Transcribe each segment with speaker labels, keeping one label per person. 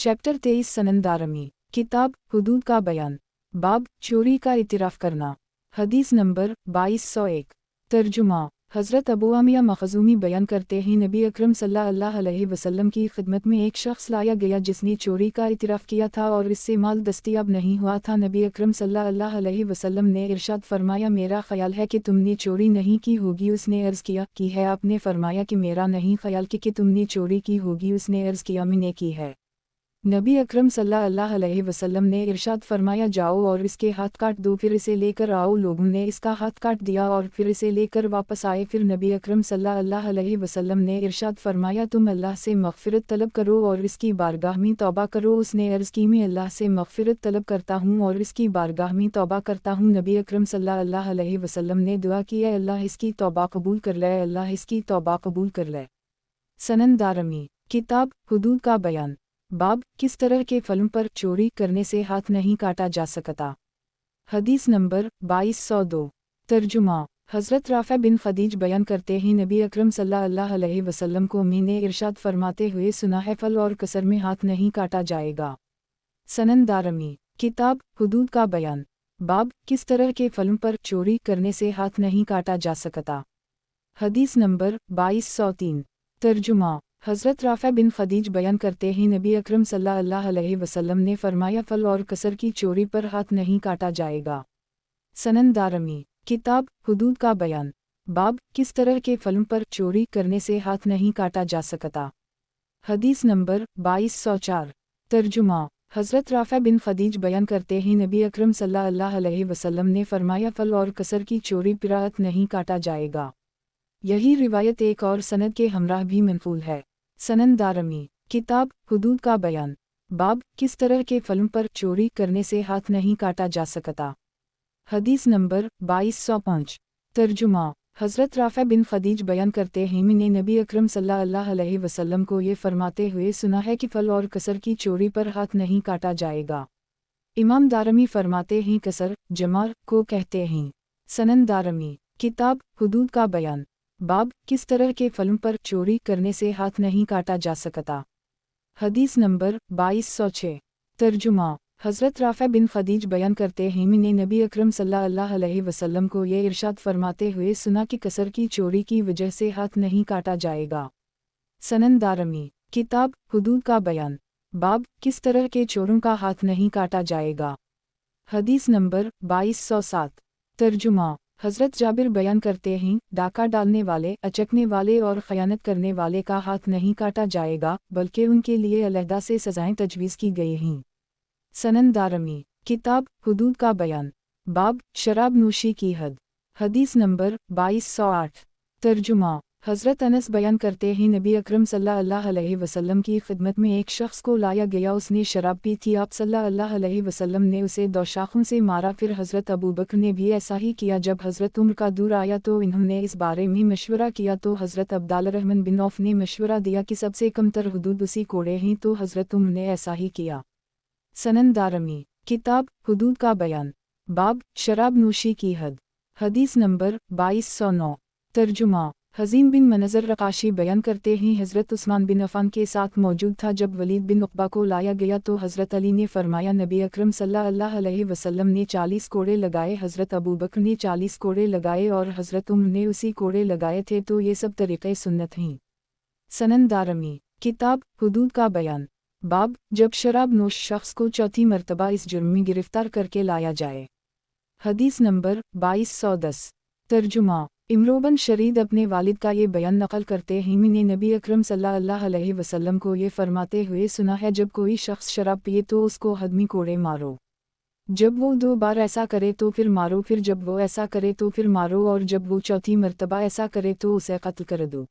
Speaker 1: Chapter 23 सनंदारमी किताब हुदूद का बयान। बाब चोरी का इतिराफ़ करना। हदीस नंबर 2201। तर्जुमा। हज़रत अबू आमिया मखज़ूमी बयान करते हैं नबी अकरम सल्लल्लाहु अलैहि वसल्लम की खिदमत में एक शख्स लाया गया जिसने चोरी का इतिराफ़ किया था और इससे माल दस्तयाब नहीं हुआ था। नबी अकरम सल्लल्लाहु अलैहि वसल्लम ने इरशाद फरमाया, मेरा ख़याल है कि तुमने चोरी नहीं की होगी। उसने अर्ज़ किया की है। आपने फरमाया कि मेरा नहीं ख़याल कि तुमने चोरी की होगी। उसने अर्ज़ किया मैंने की है। नबी अकरम सल्लल्लाहु अलैहि वसल्लम ने इरशाद फरमाया, जाओ और इसके हाथ काट दो, फिर इसे लेकर आओ। लोगों ने इसका हाथ काट दिया और फिर इसे लेकर वापस आए। फिर नबी अकरम सल्लल्लाहु अलैहि वसल्लम ने इरशाद फरमाया, तुम अल्लाह से मग़फ़िरत तलब करो और इसकी बारगाह में तौबा करो। उसने अर्ज़ की, मैं अल्लाह से मग़फ़िरत तलब करता हूँ और इसकी बारगाह में तौबा करता हूँ। नबी अकरम सल्लल्लाहु अलैहि वसल्लम ने दुआ की, अल्लाह इसकी तौबा कबूल कर ले, अल्लाह इसकी तौबा कबूल कर ले। सनंदारमी किताब हुदूद का बयान। बाब किस तरह के फलों पर चोरी करने से हाथ नहीं काटा जा सकता। हदीस नंबर 2202। तर्जुमा। हज़रत राफ़ा बिन खदीज बयान करते हैं नबी अकरम सल्लल्लाहु अलैहि वसल्लम को मैंने इरशाद फरमाते हुए सुना है, फल और कसर में हाथ नहीं काटा जाएगा। सनंदारमी किताब हुदूद का बयान। बाब किस तरह के फलों पर चोरी करने से हाथ नहीं काटा जा सकता। हदीस नंबर 2203। तर्जुमा। हज़रत राफ़ा बिन खदीज बयान करते हैं नबी अकरम सल्लल्लाहु अलैहि वसल्लम ने फरमाया, फल और कसर की चोरी पर हाथ नहीं काटा जाएगा। सनंदारमी किताब हुदूद का बयान। बाब किस तरह के फलों पर चोरी करने से हाथ नहीं काटा जा सकता। हदीस नंबर 2204। तर्जुमा। हज़रत राफ़ा बिन खदीज बयान करते हैं नबी अकरम सल्लल्लाहु अलैहि वसल्लम ने फरमाया, फल और कसर की चोरी पर हाथ नहीं काटा जाएगा। यही रिवायत एक और सनद के हमराह भी मनक़ूल है। सनंदारमी किताब हुदूद का बयान। बाब किस तरह के फलों पर चोरी करने से हाथ नहीं काटा जा सकता। हदीस नंबर 2205। तर्जुमा। हज़रत राफ़ा बिन खदीज बयान करते हैं मैंने नबी अकरम सल्लल्लाहु अलैहि वसल्लम को ये फरमाते हुए सुना है कि फल और कसर की चोरी पर हाथ नहीं काटा जाएगा। इमाम दारमी फरमाते हैं कसर जमार को कहते हैं। सनंदारमी किताब हुदूद का बयान। बाब किस तरह के फलों पर चोरी करने से हाथ नहीं काटा जा सकता। हदीस नंबर 2206। तर्जुमा। हज़रत राफ़ा बिन खदीज बयान करते हैं मैंने नबी अकरम सल्लल्लाहु अलैहि वसल्लम को ये इरशाद फरमाते हुए सुना कि कसर की चोरी की वजह से हाथ नहीं काटा जाएगा। सनंदारमी किताब हुदूद का बयान। बाब किस तरह के चोरों का हाथ नहीं काटा जाएगा। हदीस नंबर 2207। तर्जुमा। हज़रत जाबिर बयान करते हैं डाका डालने वाले, अचकने वाले और ख़यानत करने वाले का हाथ नहीं काटा जाएगा, बल्कि उनके लिए अलहदा से सज़ाएं तजवीज़ की गई हैं। सनंदारमी किताब हुदूद का बयान। बाब शराब नोशी की हद। हदीस नंबर 2208। तर्जुमा। हज़रत अनस बयान करते हैं नबी अकरम सल्लल्लाहु अलैहि वसल्लम की खिदमत में एक शख्स को लाया गया, उसने शराब पी थी। आप सल्लल्लाहु अलैहि वसल्लम ने उसे दो शाखों से मारा। फिर हज़रत अबू बकर ने भी ऐसा ही किया। जब हज़रत उमर का दूर आया तो इन्होंने इस बारे में मशवरा किया तो हज़रत अब्दुर्रहमान बिन औफ ने मशवरा दिया कि सबसे कमतर हुदूद उसी कोड़े हैं, तो हज़रत उमर ने ऐसा ही किया। सनंदारमी किताब हुदूद का बयान। बाब शराब नोशी की हद। हदीस नंबर 2209। तर्जुमा। हज़ीम बिन मनज़र रकाशी बयान करते हैं हज़रत उस्मान बिन अफ़ान के साथ मौजूद था। जब वलीद बिन उक़बा को लाया गया तो हज़रत अली ने फरमाया, नबी अकरम सल्लल्लाहु अलैहि वसल्लम ने 40 कोड़े लगाए, हज़रत अबू बकर ने 40 कोड़े लगाए और हज़रत उमर ने उसी कोड़े लगाए थे, तो ये सब तरीक़े सुन्नत हैं। सनंदारमी किताब हुदूद का बयान। बाब जब शराब नोश शख्स को चौथी मरतबा इस जुर्म में गिरफ़्तार करके लाया जाए। हदीस नंबर 2210। तर्जुमा। इमरोबन शरीद अपने वालिद का ये बयान नक़ल करते हैं मैंने नबी अकरम सल्लल्लाहु अलैहि वसल्लम को ये फरमाते हुए सुना है, जब कोई शख्स शराब पिए तो उसको हदमी कोड़े मारो। जब वो 2 बार ऐसा करे तो फिर मारो, फिर जब वो ऐसा करे तो फिर मारो, और जब वो चौथी मरतबा ऐसा करे तो उसे कत्ल कर दो।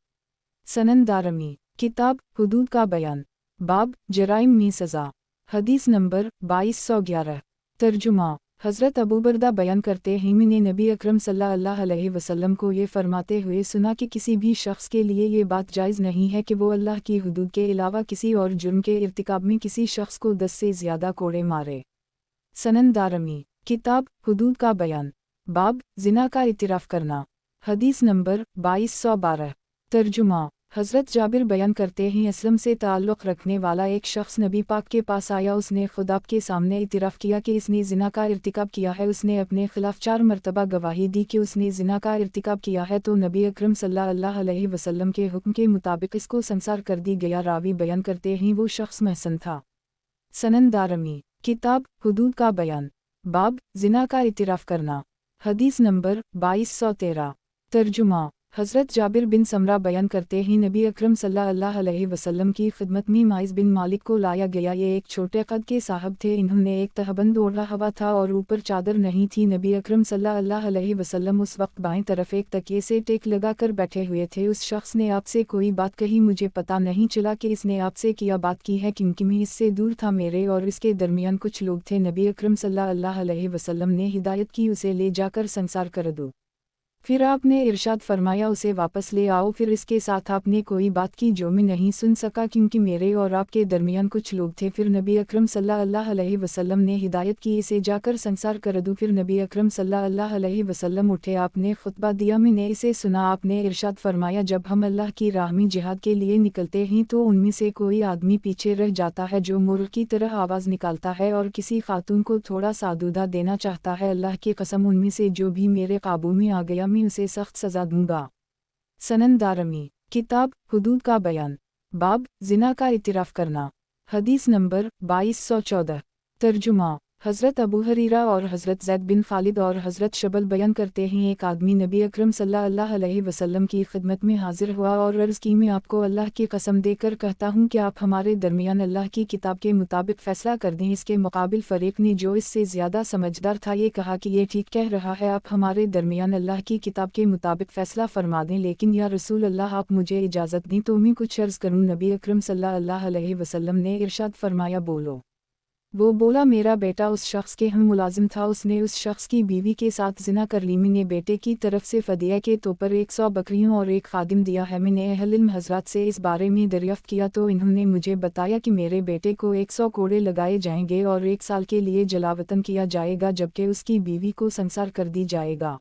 Speaker 1: सनंदारमी किताब हुदूद का बयान। बाब जराइम में सज़ा। हदीस नंबर 2211। तर्जुमा। हज़रत अबू बरदा बयान करते हैं मैंने नबी अकरम सल्लल्लाहु अलैहि वसल्लम को ये फरमाते हुए सुना कि किसी भी शख्स के लिए ये बात जायज़ नहीं है कि वो अल्लाह की हुदूद के अलावा किसी और जुर्म के इर्तिकाब में किसी शख्स को 10 से ज़्यादा कोड़े मारे। सनंदारमी किताब हुदूद का बयान। बाब ज़िना का इतिराफ़ करना। हदीस नंबर 2212। तर्जुमा। حضرت جابر بیان کرتے ہیں اسلم سے تعلق رکھنے والا ایک شخص نبی پاک کے پاس آیا، اس نے خود آپ کے سامنے اعتراف کیا کہ اس نے زنا کا ارتکاب کیا ہے۔ اس نے اپنے خلاف 4 مرتبہ گواہی دی کہ اس نے زنا کا ارتکاب کیا ہے، تو نبی اکرم صلی اللہ علیہ وسلم کے حکم کے مطابق اس کو سنسار کر دی گیا۔ راوی بیان کرتے ہیں وہ شخص محسن تھا۔ سنن دارمی، کتاب حدود کا بیان، باب زنا کا اعتراف کرنا، حدیث نمبر 2213۔ ترجمہ، حضرت جابر بن سمرہ بیان کرتے ہیں نبی اکرم صلی اللہ علیہ وسلم کی خدمت میں معاذ بن مالک کو لایا گیا۔ یہ ایک چھوٹے قد کے صاحب تھے، انہوں نے ایک تہبند اوڑھا ہوا تھا اور اوپر چادر نہیں تھی۔ نبی اکرم صلی اللہ علیہ وسلم اس وقت بائیں طرف ایک تکیے سے ٹیک لگا کر بیٹھے ہوئے تھے۔ اس شخص نے آپ سے کوئی بات کہی، مجھے پتہ نہیں چلا کہ اس نے آپ سے کیا بات کی ہے، کیونکہ میں اس سے دور تھا، میرے اور اس کے درمیان کچھ لوگ تھے۔ نبی اکرم صلی اللہ علیہ وسلم نے ہدایت کی، اسے لے جا کر سنسار کر دو۔ پھر آپ نے ارشاد فرمایا اسے واپس لے آؤ۔ پھر اس کے ساتھ آپ نے کوئی بات کی جو میں نہیں سن سکا، کیونکہ میرے اور آپ کے درمیان کچھ لوگ تھے۔ پھر نبی اکرم صلی اللہ علیہ وسلم نے ہدایت کی، اسے جا کر سنسار کر دو۔ پھر نبی اکرم صلی اللہ علیہ وسلم اٹھے، آپ نے خطبہ دیا، میں نے اسے سنا۔ آپ نے ارشاد فرمایا جب ہم اللہ کی راہ میں جہاد کے لیے نکلتے ہیں تو ان میں سے کوئی آدمی پیچھے رہ جاتا ہے جو مرغ کی طرح آواز نکالتا ہے اور کسی خاتون کو تھوڑا سا دودھا دینا چاہتا ہے۔ اللہ کی قسم ان میں سے جو بھی میرے قابو میں آ گیا میں اسے سخت سزا دوں گا۔ سنن دارمی، کتاب حدود کا بیان، باب زنا کا اعتراف کرنا، حدیث نمبر 2214۔ ترجمہ، حضرت ابو ہریرہ اور حضرت زید بن خالد اور حضرت شبل بیان کرتے ہیں ایک آدمی نبی اکرم صلی اللہ علیہ وسلم کی خدمت میں حاضر ہوا اور عرض کی میں آپ کو اللہ کی قسم دے کر کہتا ہوں کہ آپ ہمارے درمیان اللہ کی کتاب کے مطابق فیصلہ کر دیں۔ اس کے مقابل فریق نے جو اس سے زیادہ سمجھدار تھا یہ کہا کہ یہ ٹھیک کہہ رہا ہے، آپ ہمارے درمیان اللہ کی کتاب کے مطابق فیصلہ فرما دیں، لیکن یا رسول اللہ آپ مجھے اجازت دیں تو میں کچھ عرض کروں۔ نبی اکرم صلی اللہ علیہ وسلم نے ارشاد فرمایا بولو۔ وہ بولا میرا بیٹا اس شخص کے ہم ملازم تھا، اس نے اس شخص کی بیوی کے ساتھ زنا کر لی، میں نے بیٹے کی طرف سے فدیہ کے طور پر 100 بکریوں اور ایک خادم دیا ہے۔ میں نے اہل علم حضرات سے اس بارے میں دریافت کیا تو انہوں نے مجھے بتایا کہ میرے بیٹے کو 100 کوڑے لگائے جائیں گے اور 1 سال کے لیے جلاوطن کیا جائے گا، جبکہ اس کی بیوی کو سنسار کر دی جائے گا۔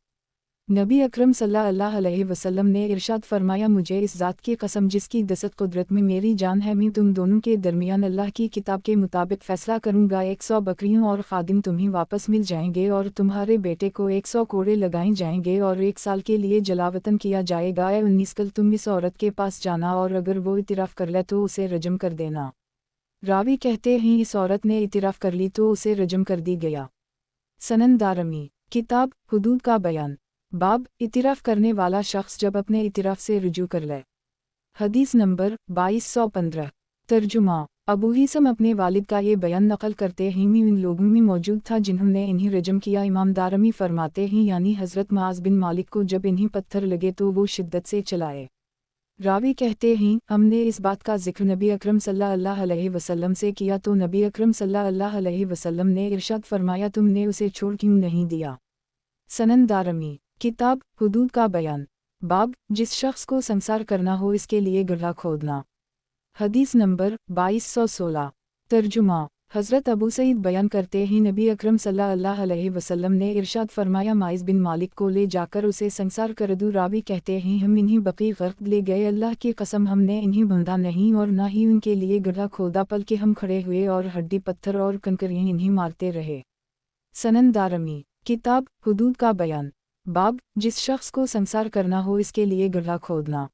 Speaker 1: نبی اکرم صلی اللہ علیہ وسلم نے ارشاد فرمایا مجھے اس ذات کی قسم جس کی دست قدرت میں میری جان ہے، میں تم دونوں کے درمیان اللہ کی کتاب کے مطابق فیصلہ کروں گا، 100 بکریوں اور خادم تمہیں واپس مل جائیں گے اور تمہارے بیٹے کو 100 کوڑے لگائیں جائیں گے اور 1 سال کے لیے جلاوطن کیا جائے گا۔ 19 کل تم اس عورت کے پاس جانا اور اگر وہ اعتراف کر لے تو اسے رجم کر دینا۔ راوی کہتے ہیں اس عورت نے اعتراف کر لی تو اسے رجم کر دی گیا۔ سنن دارمی، کتاب حدود کا بیان، باب اعتراف کرنے والا شخص جب اپنے اعتراف سے رجوع کر لے، حدیث نمبر 2215۔ ترجمہ، ابو ہیثم اپنے والد کا یہ بیان نقل کرتے ہیں میں ان لوگوں میں موجود تھا جنہوں نے انہیں رجم کیا۔ امام دارمی فرماتے ہیں یعنی حضرت معاذ بن مالک کو جب انہیں پتھر لگے تو وہ شدت سے چلائے۔ راوی کہتے ہیں ہم نے اس بات کا ذکر نبی اکرم صلی اللہ علیہ وسلم سے کیا تو نبی اکرم صلی اللہ علیہ وسلم نے ارشاد فرمایا تم نے اسے چھوڑ کیوں نہیں دیا۔ سنن دارمی، کتاب حدود کا بیان، باب جس شخص کو سنسار کرنا ہو اس کے لیے گڑھا کھودنا، حدیث نمبر 2216۔ ترجمہ، حضرت ابو سعید بیان کرتے ہیں نبی اکرم صلی اللہ علیہ وسلم نے ارشاد فرمایا معاذ بن مالک کو لے جا کر اسے سنسار کر دو۔ راوی کہتے ہیں ہم انہیں بقیع غرق لے گئے، اللہ کی قسم ہم نے انہیں بندھا نہیں اور نہ ہی ان کے لیے گڑھا کھودا، بلکہ ہم کھڑے ہوئے اور ہڈی پتھر اور کنکریاں انہیں مارتے رہے۔ سنن دارمی، کتاب حدود کا بیان، باب جس شخص کو سنسار کرنا ہو اس کے لیے گڑھا کھودنا،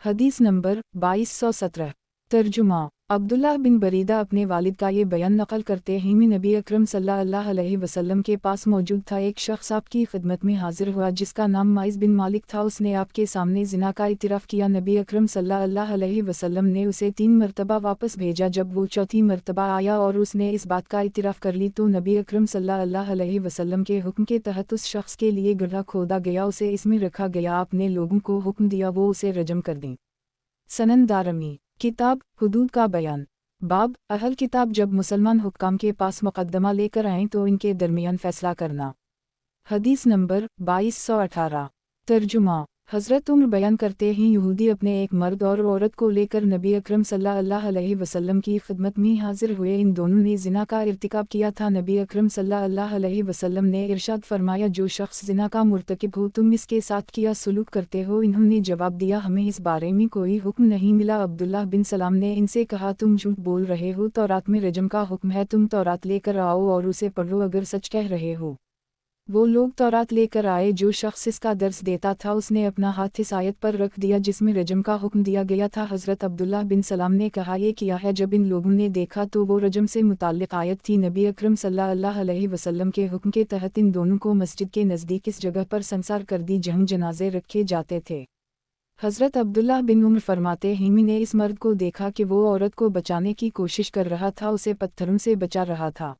Speaker 1: حدیث نمبر 2217۔ ترجمہ، عبداللہ بن بریدہ اپنے والد کا یہ بیان نقل کرتے ہیں میں نبی اکرم صلی اللہ علیہ وسلم کے پاس موجود تھا، ایک شخص آپ کی خدمت میں حاضر ہوا جس کا نام معاذ بن مالک تھا، اس نے آپ کے سامنے زنا کا اعتراف کیا۔ نبی اکرم صلی اللہ علیہ وسلم نے اسے 3 مرتبہ واپس بھیجا، جب وہ چوتھی مرتبہ آیا اور اس نے اس بات کا اعتراف کر لی تو نبی اکرم صلی اللہ علیہ وسلم کے حکم کے تحت اس شخص کے لیے گڑھا کھودا گیا، اسے اس میں رکھا گیا، آپ نے لوگوں کو حکم دیا وہ اسے رجم کر دیں۔ سنن دارمی، کتاب حدود کا بیان، باب اہل کتاب جب مسلمان حکام کے پاس مقدمہ لے کر آئیں تو ان کے درمیان فیصلہ کرنا، حدیث نمبر 2218۔ ترجمہ، हज़रत उम्र बयान करते हैं यहूदी अपने एक मर्द और औरत को लेकर नबी अकरम सल्लल्लाहु अलैहि वसल्लम की खिदमत में हाजिर हुए। इन दोनों ने ज़िना का इर्तिकाब किया था। नबी अकरम सल्लल्लाहु अलैहि वसल्लम ने इरशाद फरमाया, जो शख्स ज़िना का मुर्तकिब हो तुम इसके साथ किया सलूक करते हो। इन्होंने जवाब दिया, हमें इस बारे में कोई हुक्म नहीं मिला। अब्दुल्लाह बिन सलाम ने इनसे कहा, तुम झूठ बोल रहे हो, तौरात में रजम का हुक्म है, तुम तौरात लेकर आओ और उसे पढ़ो अगर सच कह रहे हो। वो लोग तौरात लेकर आए। जो शख्स इसका दर्स देता था उसने अपना हाथ इस आयत पर रख दिया जिसमें रजम का हुक्म दिया गया था। हज़रत अब्दुल्लाह बिन सलाम ने कहा, ये किया है। जब इन लोगों ने देखा तो वो रजम से मुताल्लिक़ आयत थी। नबी अकरम सल्लल्लाहु अलैहि वसल्लम के हुक्म के तहत इन दोनों को मस्जिद के नज़दीक इस जगह पर संसार कर दी जहाँ जनाजे रखे जाते थे। हज़रत अब्दुल्लाह बिन उम्र फरमाते हैं, मैंने इस मर्द को देखा कि वो औरत को बचाने की कोशिश कर रहा था, उसे पत्थरों से बचा रहा था।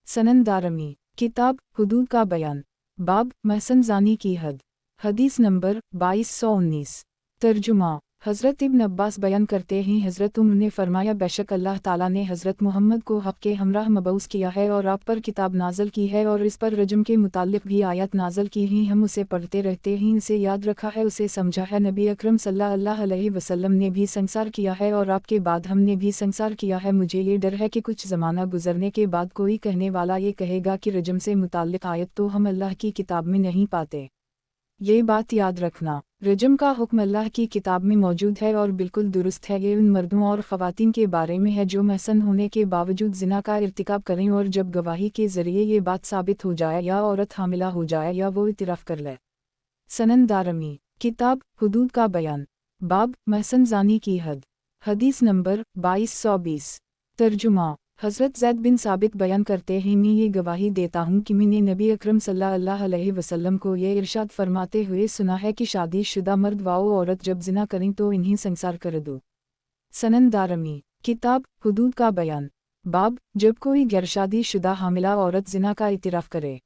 Speaker 1: सनन दारमी किताब हुदूद का बयान बाब महसन ज़ानी की हद। हदीस नंबर 2219। तर्जुमा हज़रत इब्न अब्बास बयान करते हैं, हज़रत उम्र ने फरमाया, बेशक अल्लाह ताला ने हज़रत मोहम्मद को हक़ के हमराह मबऊस किया है और आप पर किताब नाज़ल की है और इस पर रजम के मुताल्लिक़ भी आयत नाज़ल की है। हम उसे पढ़ते रहते हैं, इसे याद रखा है, उसे समझा है। नबी अकरम सल्लल्लाहु अलैहि वसल्लम ने भी संसार किया है और आपके बाद हमने भी संसार किया है। मुझे ये डर है कि कुछ ज़माना गुजरने के बाद कोई कहने वाला ये कहेगा कि रजम से मुताल्लिक़ आयत तो हम अल्लाह की किताब में नहीं पाते। ये बात याद रखना, रजम का हुक्म अल्लाह की किताब में मौजूद है और बिल्कुल दुरुस्त है। ये उन मर्दों और ख़वातीन के बारे में है जो महसन होने के बावजूद ज़िना का इर्तिकाब करें और जब गवाही के ज़रिए ये बात साबित हो जाए या औरत हामिला हो जाए या वो इतराफ़ कर ले। सनन दारमी किताब हुदूद का बयान बाब महसन ज़ानी की हद। हदीस नंबर 2220। तर्जुमा हज़रत ज़ैद बिन साबित बयान करते हैं, मैं ये गवाही देता हूँ कि मैंने नबी अकरम सल्लल्लाहु अलैहि वसल्लम को ये इरशाद फरमाते हुए सुना है कि शादीशुदा मर्द व औरत जब ज़िना करें तो इन्हीं संसार कर दो। सनन दारमी किताब हुदूद का बयान बाब जब कोई गैरशादीशुदा हामिला औरत ज़िना का इतराफ़ करे।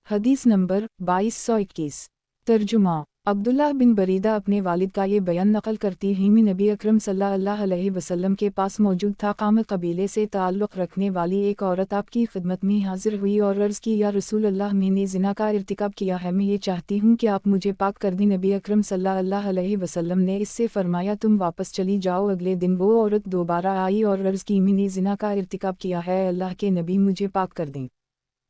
Speaker 1: हदीस नंबर 2221। तर्जुमा अब्दुल्लाह बिन बरीदा अपने वालिद का ये बयान नकल करती हैं, मैं नबी अकरम सल्लल्लाहु अलैहि वसल्लम के पास मौजूद था। काम कबीले से ताल्लुक़ रखने वाली एक औरत आपकी खिदमत में हाजिर हुई और अर्ज़ की, या रसूल अल्लाह, मैंने ज़िना का इर्तिकाब किया है, मैं ये चाहती हूँ कि आप मुझे पाक कर दें। नबी अकरम सल्लल्लाहु अलैहि वसल्लम ने इससे फरमाया, तुम वापस चली जाओ। अगले दिन वो औरत दोबारा आई और अर्ज़ की, मैंने ज़िना का इर्तिकाब किया है, अल्लाह के नबी मुझे पाक कर दें।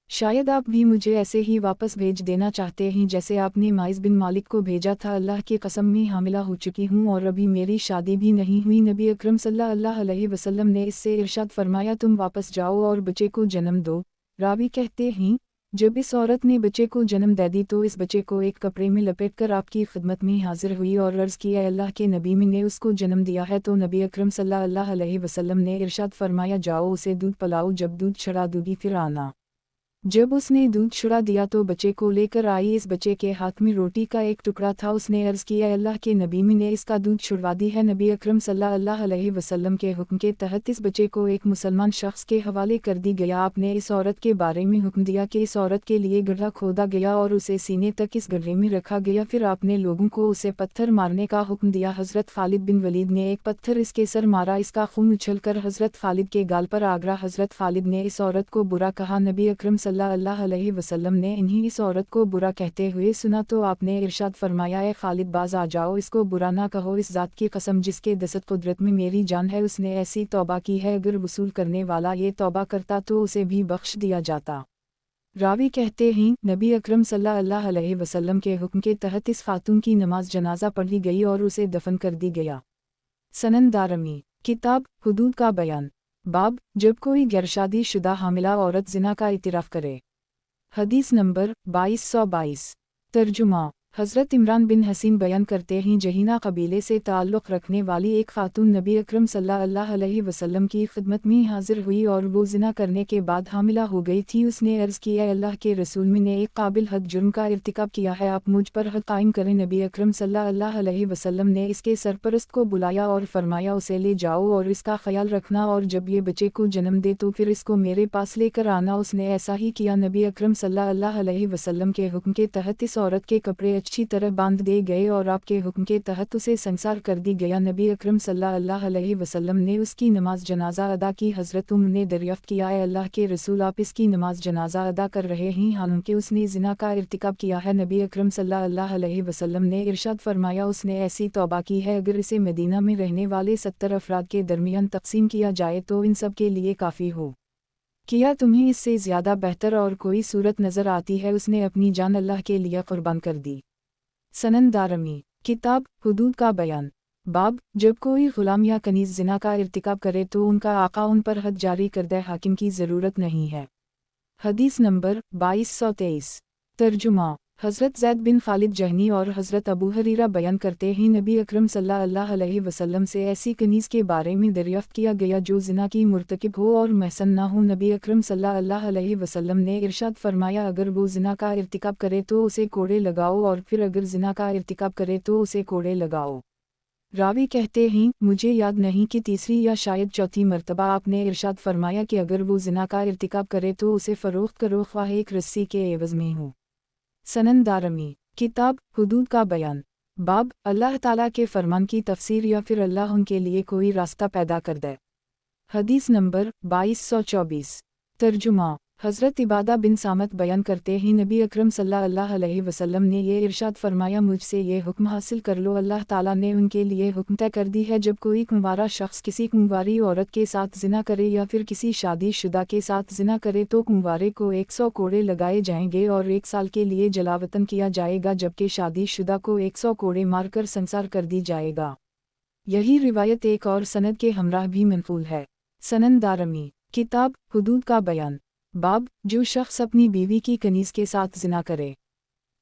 Speaker 1: शायद आप भी मुझे ऐसे ही वापस भेज देना चाहते हैं जैसे आपने माइज़ बिन मालिक को भेजा था। अल्लाह की कसम मैं हामिला हो चुकी हूँ और अभी मेरी शादी भी नहीं हुई। नबी अकरम सल्लल्लाहु अलैहि वसल्लम ने इससे इरशाद फरमाया, तुम वापस जाओ और बच्चे को जन्म दो। रावी कहते हैं, जब इस औरत ने बच्चे को जन्म दे दी तो इस बच्चे को एक कपड़े में लपेटकर आपकी खिदमत में हाजिर हुई और अर्ज़ किया, अल्लाह के नबी, मैंने उसको जन्म दिया है। तो नबी अकरम सल्लल्लाहु अलैहि वसल्लम ने इरशाद फरमाया, जाओ उसे दूध पिलाओ, जब दूध छड़ा दूगी फिर आना। जब उसने दूध छुड़ा दिया तो बच्चे को लेकर आई। इस बच्चे के हाथ में रोटी का एक टुकड़ा था। उसने अर्ज़ किया, अल्लाह के नबी, मैंने इसका दूध छुड़वा दी है। नबी अकरम सल्लल्लाहु अलैहि वसल्लम के हुक्म के तहत इस बच्चे को एक मुसलमान शख्स के हवाले कर दी गया। आपने इस औरत के बारे में हुक्म दिया कि इस औरत के लिए गड्ढा खोदा गया और उसे सीने तक इस गड्ढे में रखा गया। फिर आपने लोगों को उसे पत्थर मारने का हुक्म दिया। हज़रत खालिद बिन वलीद ने एक पत्थर इसके सर मारा, इसका खून उछल कर हज़रत खालिद के गाल पर आ गया। हज़रत खालिद ने इस औरत को बुरा कहा। नबी अकरम सल्लल्लाहु अलैहि वसल्लम ने इन्हीं इस औरत को बुरा कहते हुए सुना तो आपने इरशाद फरमाया, ए खालिद, बाज आ जाओ, इसको बुरा ना कहो। इस ज़ात की कसम जिसके दस्त कुदरत में मेरी जान है, उसने ऐसी तौबा की है, अगर वसूल करने वाला ये तौबा करता तो उसे भी बख्श दिया जाता। रावी कहते हैं, नबी अकरम सल्लल्लाहु अलैहि वसल्लम के हुक्म के तहत इस खातून की नमाज जनाजा पढ़ी गई और उसे दफन कर दी गया। सनन दारमी किताब हुदूद का बयान बाब जब कोई गैरशादी शुदा हामिला औरत ज़िना का इतराफ़ करे। हदीस नंबर 2222। तर्जुमा हज़रत इमरान बिन हसीन बयान करते हैं, जहीना कबीले से ताल्लुक़ रखने वाली एक खातून नबी अकरम सल्लल्लाहु अलैहि वसल्लम की खिदमत में हाजिर हुई और वो ज़िना करने के बाद हामिला हो गई थी। उसने अर्ज़ किया, अल्लाह के रसूल, मैंने एक काबिल हद जुर्म का इर्तिकाब किया है, आप मुझ पर हद कायम करें। नबी अकरम सल्लल्लाहु अलैहि वसल्लम ने इसके सरपरस्त को बुलाया और फरमाया, उसे ले जाओ और इसका ख्याल रखना और जब ये बच्चे को जन्म दे तो फिर इसको मेरे पास लेकर आना। उसने ऐसा ही किया। नबी अकरम सल्लल्लाहु अलैहि वसल्लम के हुक्म के तहत इस औरत के कपड़े अच्छी तरह बांध दिए गए और आपके हुक्म के तहत उसे संसार कर दी गया। नबी अकरम सल्लल्लाहु अलैहि वसल्लम ने उसकी नमाज जनाजा अदा की। हज़रत उम्र ने दरियाफ्त किया, ए अल्लाह के रसूल, आप इसकी नमाज जनाजा अदा कर रहे हैं हालांकि उसने ज़िना का इर्तिकाब किया है। नबी अकरम सल्लल्लाहु अलैहि वसल्लम ने इरशाद फरमाया, उसने ऐसी तौबा की है, अगर इसे मदीना में रहने वाले 70 अफराद के दरमियान तकसीम किया जाए तो इन सब के लिए काफ़ी हो। क्या तुम्हें इससे ज़्यादा बेहतर और कोई सूरत नज़र आती है? उसने अपनी जान अल्लाह के लिए क़ुर्बान कर दी। सनन दारमी किताब हुदूद का बयान। बाब, जब कोई ग़ुलाम या कनीज़ ज़िना का इर्तिकाब करे तो उनका आका उन पर हद जारी करदे हाकिम की ज़रूरत नहीं है। हदीस नंबर 2223। तर्जुमा। हज़रत ज़ैद बिन खालिद जहनी और हज़रत अबू हरीरा बयान करते हैं, नबी अकरम सल्लल्लाहु अलैहि वसल्लम से ऐसी कनीज़ के बारे में दरियाफ्त किया गया जो ज़िना की मुर्तकिब हो और महसन ना हो। नबी अकरम सल्लल्लाहु अलैहि वसल्लम ने इरशाद फरमाया, अगर वो ज़िना का इर्तिकाब करे तो उसे कोड़े लगाओ और फिर अगर ज़िना का इर्तिकाब करे तो उसे कोड़े लगाओ। रावी कहते हैं, मुझे याद नहीं कि तीसरी या शायद चौथी मर्तबा आपने इरशाद फरमाया कि अगर वो ज़िना का इर्तिकाब करे तो उसे फ़रोख्त करो, ख्वाह एक रस्सी के एवज़ में हो। सनन दारमी किताब हुदूद का बयान। बाब, अल्लाह ताला के फरमान की तफसीर या फिर अल्लाह उनके लिए कोई रास्ता पैदा कर दे। हदीस नंबर 2224। तर्जुमा। हज़रत इबादा बिन सामत बयान करते हैं, नबी अकरम सल्लल्लाहु अलैहि वसल्लम ने ये इरशाद फरमाया, मुझसे ये हुक्म हासिल कर लो, अल्लाह ताला ने उनके लिए हुक्म तय कर दी है, जब कोई कुंवारा शख्स किसी कुंवारी औरत के साथ ज़िना करे या फिर किसी शादीशुदा के साथ ज़िना करे तो कुंवारे को 100 कोड़े लगाए जाएंगे और 1 साल के लिए जलावतन किया जाएगा, जबकि शादीशुदा को 100 कोड़े मारकर संसार कर दी जाएगा। यही रिवायत एक और सनद के हमराह भी मनक़ूल है। सनन दारमी किताब हुदूद का बयान। बाब, जो शख्स अपनी बीवी की कनीज़ के साथ ज़िना करे।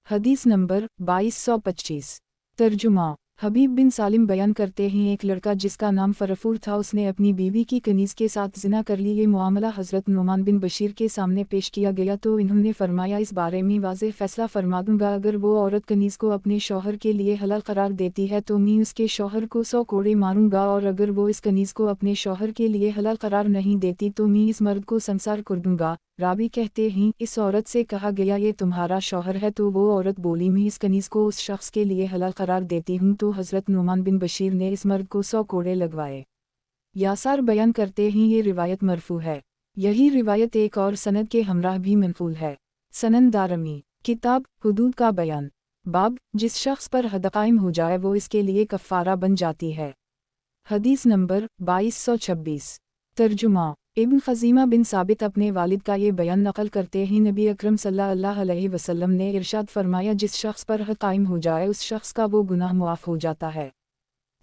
Speaker 1: हदीस नंबर 2225। तर्जुमा। हबीब बिन सालिम बयान करते हैं, एक लड़का जिसका नाम फरफूर था, उसने अपनी बीवी की कनीज़ के साथ ज़िना कर ली। ये मामला हज़रत नुमान बिन बशीर के सामने पेश किया गया तो इन्होंने फरमाया, इस बारे में वाज़ेह फ़ैसला फरमा दूंगा, अगर वो औरत कनीज़ को अपने शौहर के लिए हलाल करार देती है तो मैं उसके शौहर को 100 कोड़े मारूंगा, और अगर वो इस कनीज़ को अपने शौहर के लिए हलाल करार नहीं देती तो मैं इस मर्द को संसार कर दूंगा। रावी कहते हैं, इस औरत से कहा गया, ये तुम्हारा शौहर है, तो वो औरत बोली, मैं इस कनीज़ को उस शख्स के लिए हलाल करार देती हूँ। तो हज़रत नुमान बिन बशीर ने इस मर्द को 100 कोड़े लगवाए। यासार बयान करते हैं, ये रिवायत मरफू है। यही रिवायत एक और सनद के हमराह भी मनक़ूल है। सनन दारमी किताब हुदूद का बयान। बाब, जिस शख्स पर हद कायम हो जाए वो इसके लिए कफ़ारा बन जाती है। हदीस नंबर 2226। तर्जुमा। इब्न खज़ीमा बिन साबित अपने वालिद का ये बयान नकल करते हैं, नबी अकरम सल्लल्लाहु अलैहि वसल्लम ने इरशाद फरमाया, जिस शख्स पर हद कायम हो जाए उस शख्स का वो गुनाह मुआफ़ हो जाता है।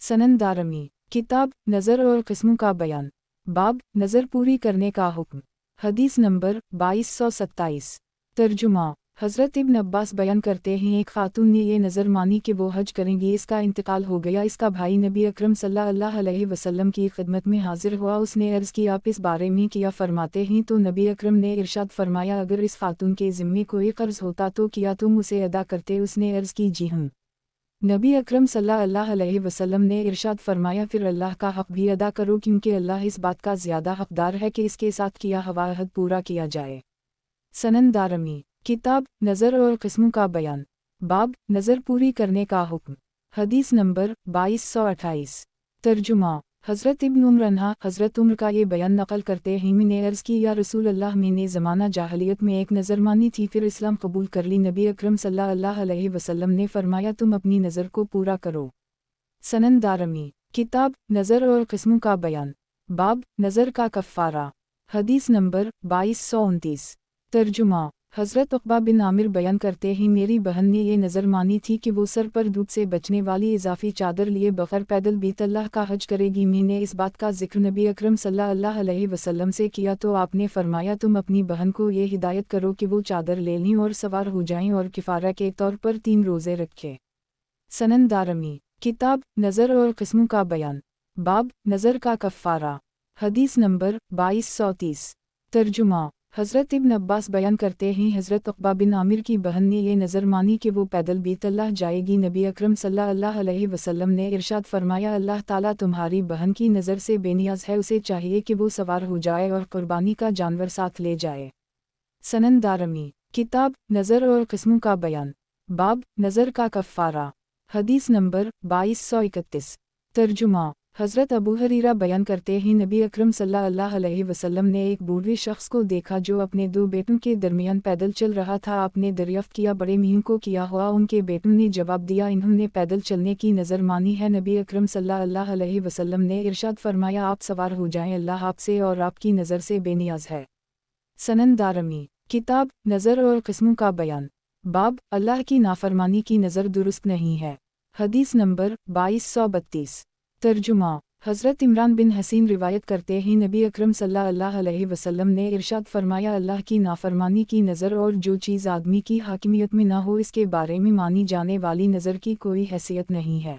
Speaker 1: सनन दारमी किताब नज़र और क़िस्मों का बयान। बाब, नज़र पूरी करने का हुक्म। हदीस नंबर 2227। तर्जुमा। हज़रत इब्न अब्बास बयान करते हैं, एक खातून ने ये नज़र मानी कि वो हज करेंगी, इसका इंतकाल हो गया। इसका भाई नबी अकरम सल्लल्लाहु अलैहि वसल्लम की खिदमत में हाजिर हुआ। उसने अर्ज़ की, आप इस बारे में क्या फरमाते हैं? तो नबी अकरम ने इरशाद फरमाया, अगर इस खातून के ज़िम्मे कोई कर्ज़ होता तो क्या तुम उसे अदा करते? उसने अर्ज़ की, जी हूँ। नबी अकरम सल्लल्लाहु अलैहि वसल्लम ने इरशाद फरमाया, फिर अल्लाह का हक़ भी अदा करो, क्योंकि अल्लाह इस बात का ज़्यादा हक़दार है कि इसके साथ किया हुआ अहद पूरा किया जाए। सनन दारमी किताब नज़र और क़िस्मों का बयान। बाब, नज़र पूरी करने का हुक्म। हदीस नंबर 2228। तर्जुमा। हज़रत इब्न उम्र अन्हा हज़रत उम्र का ये बयान नकल करते हैं, मैंने अर्ज़ की, या रसूल अल्लाह, मैंने ज़माना जाहलियत में एक नज़र मानी थी, फिर इस्लाम कबूल कर ली। नबी अकरम सल्लल्लाहु अलैहि वसल्लम ने फरमाया, तुम अपनी नज़र को पूरा करो। सनन दारमी किताब नज़र और क़िस्मों का बयान। बाब, नज़र का कफ़ारा। हदीस नंबर 2229। तर्जुमा। हज़रत उक़बा बिन आमिर बयान करते हैं, मेरी बहन ने ये नज़र मानी थी कि वो सर पर धूप से बचने वाली इजाफ़ी चादर लिए बग़ैर पैदल बीत अल्लाह का हज करेगी। मैंने इस बात का ज़िक्र नबी अकरम सल्लल्लाहु अलैहि वसल्लम से किया तो आपने फरमाया, तुम अपनी बहन को ये हिदायत करो कि वो चादर ले लें और सवार हो जाएं और किफ़ारा के तौर पर 3 रोज़े रखें। सनन दारमी किताब नज़र और क़िस्मों का बयान। बाब, नज़र का कफ़ारा। हदीस नंबर 2230। तर्जुमा। हज़रत इब्न अब्बास बयान करते हैं, हज़रत उक़बा बिन आमिर की बहन ने ये नज़र मानी कि वो पैदल बीत अल्लाह जाएगी। नबी अकरम सल्लल्लाहु अलैहि वसल्लम ने इरशाद फरमाया, अल्लाह ताला तुम्हारी बहन की नज़र से बेनियाज़ है, उसे चाहिए कि वो सवार हो जाए और क़ुरबानी का जानवर साथ ले जाए। सनन दारमी किताब नज़र और क़िस्मों का बयान। बाब नज़र का कफ़ारा। हदीस नंबर 2231। तर्जुमा। हज़रत अबू हुरैरा बयान करते हैं नबी अकरम सल्लल्लाहु अलैहि वसल्लम ने एक बूढ़े शख्स को देखा जो अपने दो बेटों के दरमियान पैदल चल रहा था। आपने दरियाफ्त किया बड़े मीन को किया हुआ? उनके बेटों ने जवाब दिया इन्होंने पैदल चलने की नज़र मानी है। नबी अकरम सल्लल्लाहु अलैहि वसल्लम ने इरशाद फरमाया आप सवार हो जाएं, अल्लाह आपसे और आपकी नज़र से बेनियाज है। सनन दारमी। किताब नज़र और किस्मों का बयान। बाब अल्लाह की नाफरमानी की नज़र दुरुस्त नहीं है। हदीस नंबर 2232। तर्जुमा। हज़रत इमरान बिन हसीन रिवायत करते हैं नबी अकरम सल्लल्लाहु अलैहि वसल्लम ने इरशाद फरमाया अल्लाह की नाफरमानी की नज़र और जो चीज़ आदमी की हाकिमियत में ना हो इसके बारे में मानी जाने वाली नज़र की कोई हैसियत नहीं है।